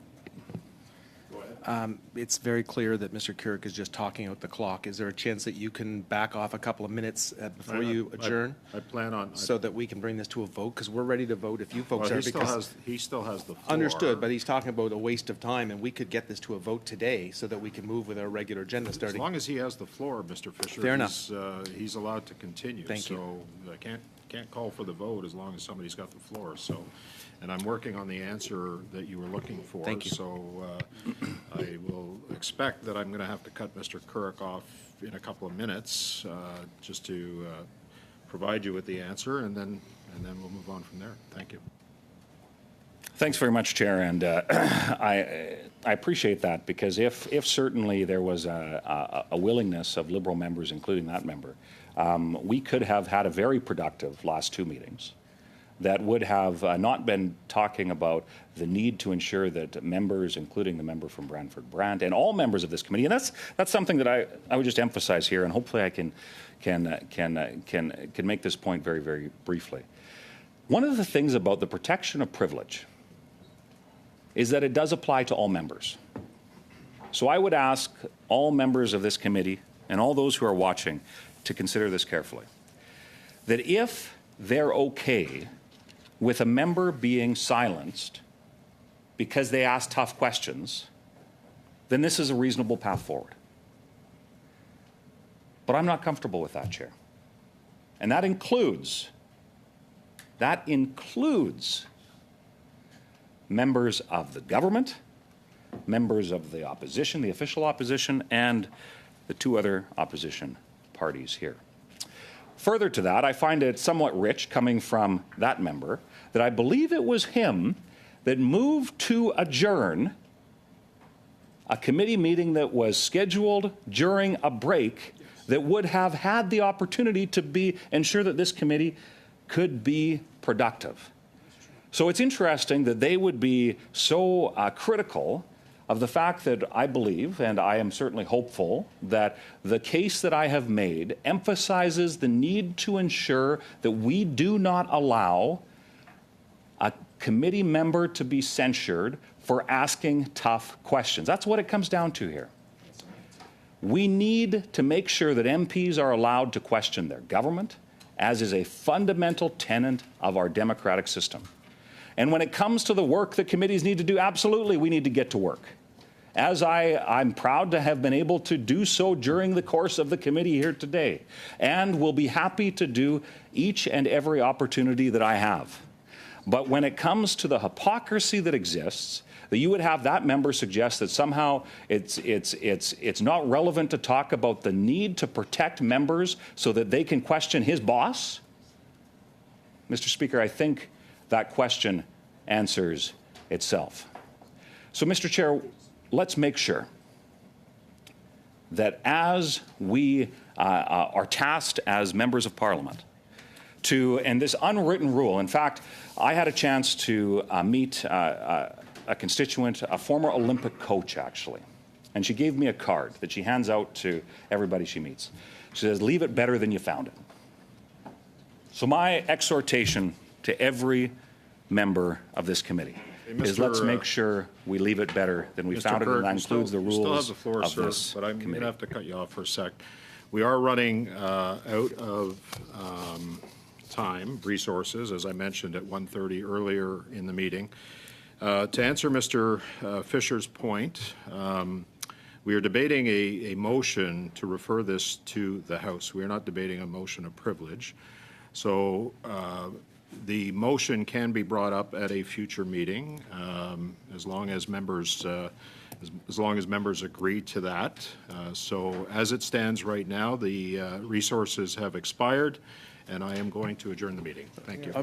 It's very clear that Mr. Kirk is just talking out the clock. Is there a chance that you can back off a couple of minutes before you adjourn? I plan on... So that we can bring this to a vote, because we're ready to vote if you folks are. He still has the floor. Understood, but he's talking about a waste of time, and we could get this to a vote today so that we can move with our regular agenda starting. As long as he has the floor, Mr. Fisher, Fair enough. He's allowed to continue. Thank you. So I can't call for the vote as long as somebody's got the floor. So, and I'm working on the answer that you were looking for. Thank you. So I will expect that I'm going to have to cut Mr. Kirk off in a couple of minutes just to provide you with the answer, and then we'll move on from there. Thank you. Thanks very much, Chair, and I appreciate that, because if certainly there was a willingness of Liberal members, including that member, we could have had a very productive last 2 meetings that would have not been talking about the need to ensure that members, including the member from Brantford Brant, and all members of this committee, and that's something that I would just emphasize here, and hopefully I can make this point very, very briefly. One of the things about the protection of privilege is that it does apply to all members. So I would ask all members of this committee and all those who are watching to consider this carefully. That if they're okay with a member being silenced because they ask tough questions, then this is a reasonable path forward. But I'm not comfortable with that, Chair. And that includes members of the government, members of the opposition, the official opposition, and the 2 other opposition parties here. Further to that, I find it somewhat rich coming from that member that I believe it was him that moved to adjourn a committee meeting that was scheduled during a break that would have had the opportunity to ensure that this committee could be productive. So it's interesting that they would be so critical of the fact that I believe, and I am certainly hopeful, that the case that I have made emphasizes the need to ensure that we do not allow a committee member to be censured for asking tough questions. That's what it comes down to here. We need to make sure that MPs are allowed to question their government, as is a fundamental tenet of our democratic system. And when it comes to the work that committees need to do, absolutely we need to get to work. As I'm proud to have been able to do so during the course of the committee here today, and will be happy to do each and every opportunity that I have. But when it comes to the hypocrisy that exists, that you would have that member suggest that somehow it's not relevant to talk about the need to protect members so that they can question his boss, Mr. Speaker, I think that question answers itself. So, Mr. Chair, let's make sure that as we are tasked as members of Parliament to, and this unwritten rule, in fact, I had a chance to meet a constituent, a former Olympic coach, actually, and she gave me a card that she hands out to everybody she meets. She says, leave it better than you found it. So my exhortation to every member of this committee is let's make sure we leave it better than we found it, and that includes the rules still have the floor, of sir, this but I'm going committee. to have to cut you off for a sec. We are running out of time, resources, as I mentioned at 1:30 earlier in the meeting. To answer Mr. Fisher's point, we are debating a motion to refer this to the House. We are not debating a motion of privilege. So the motion can be brought up at a future meeting as long as members agree to that. So as it stands right now, the resources have expired, and I am going to adjourn the meeting. Thank you.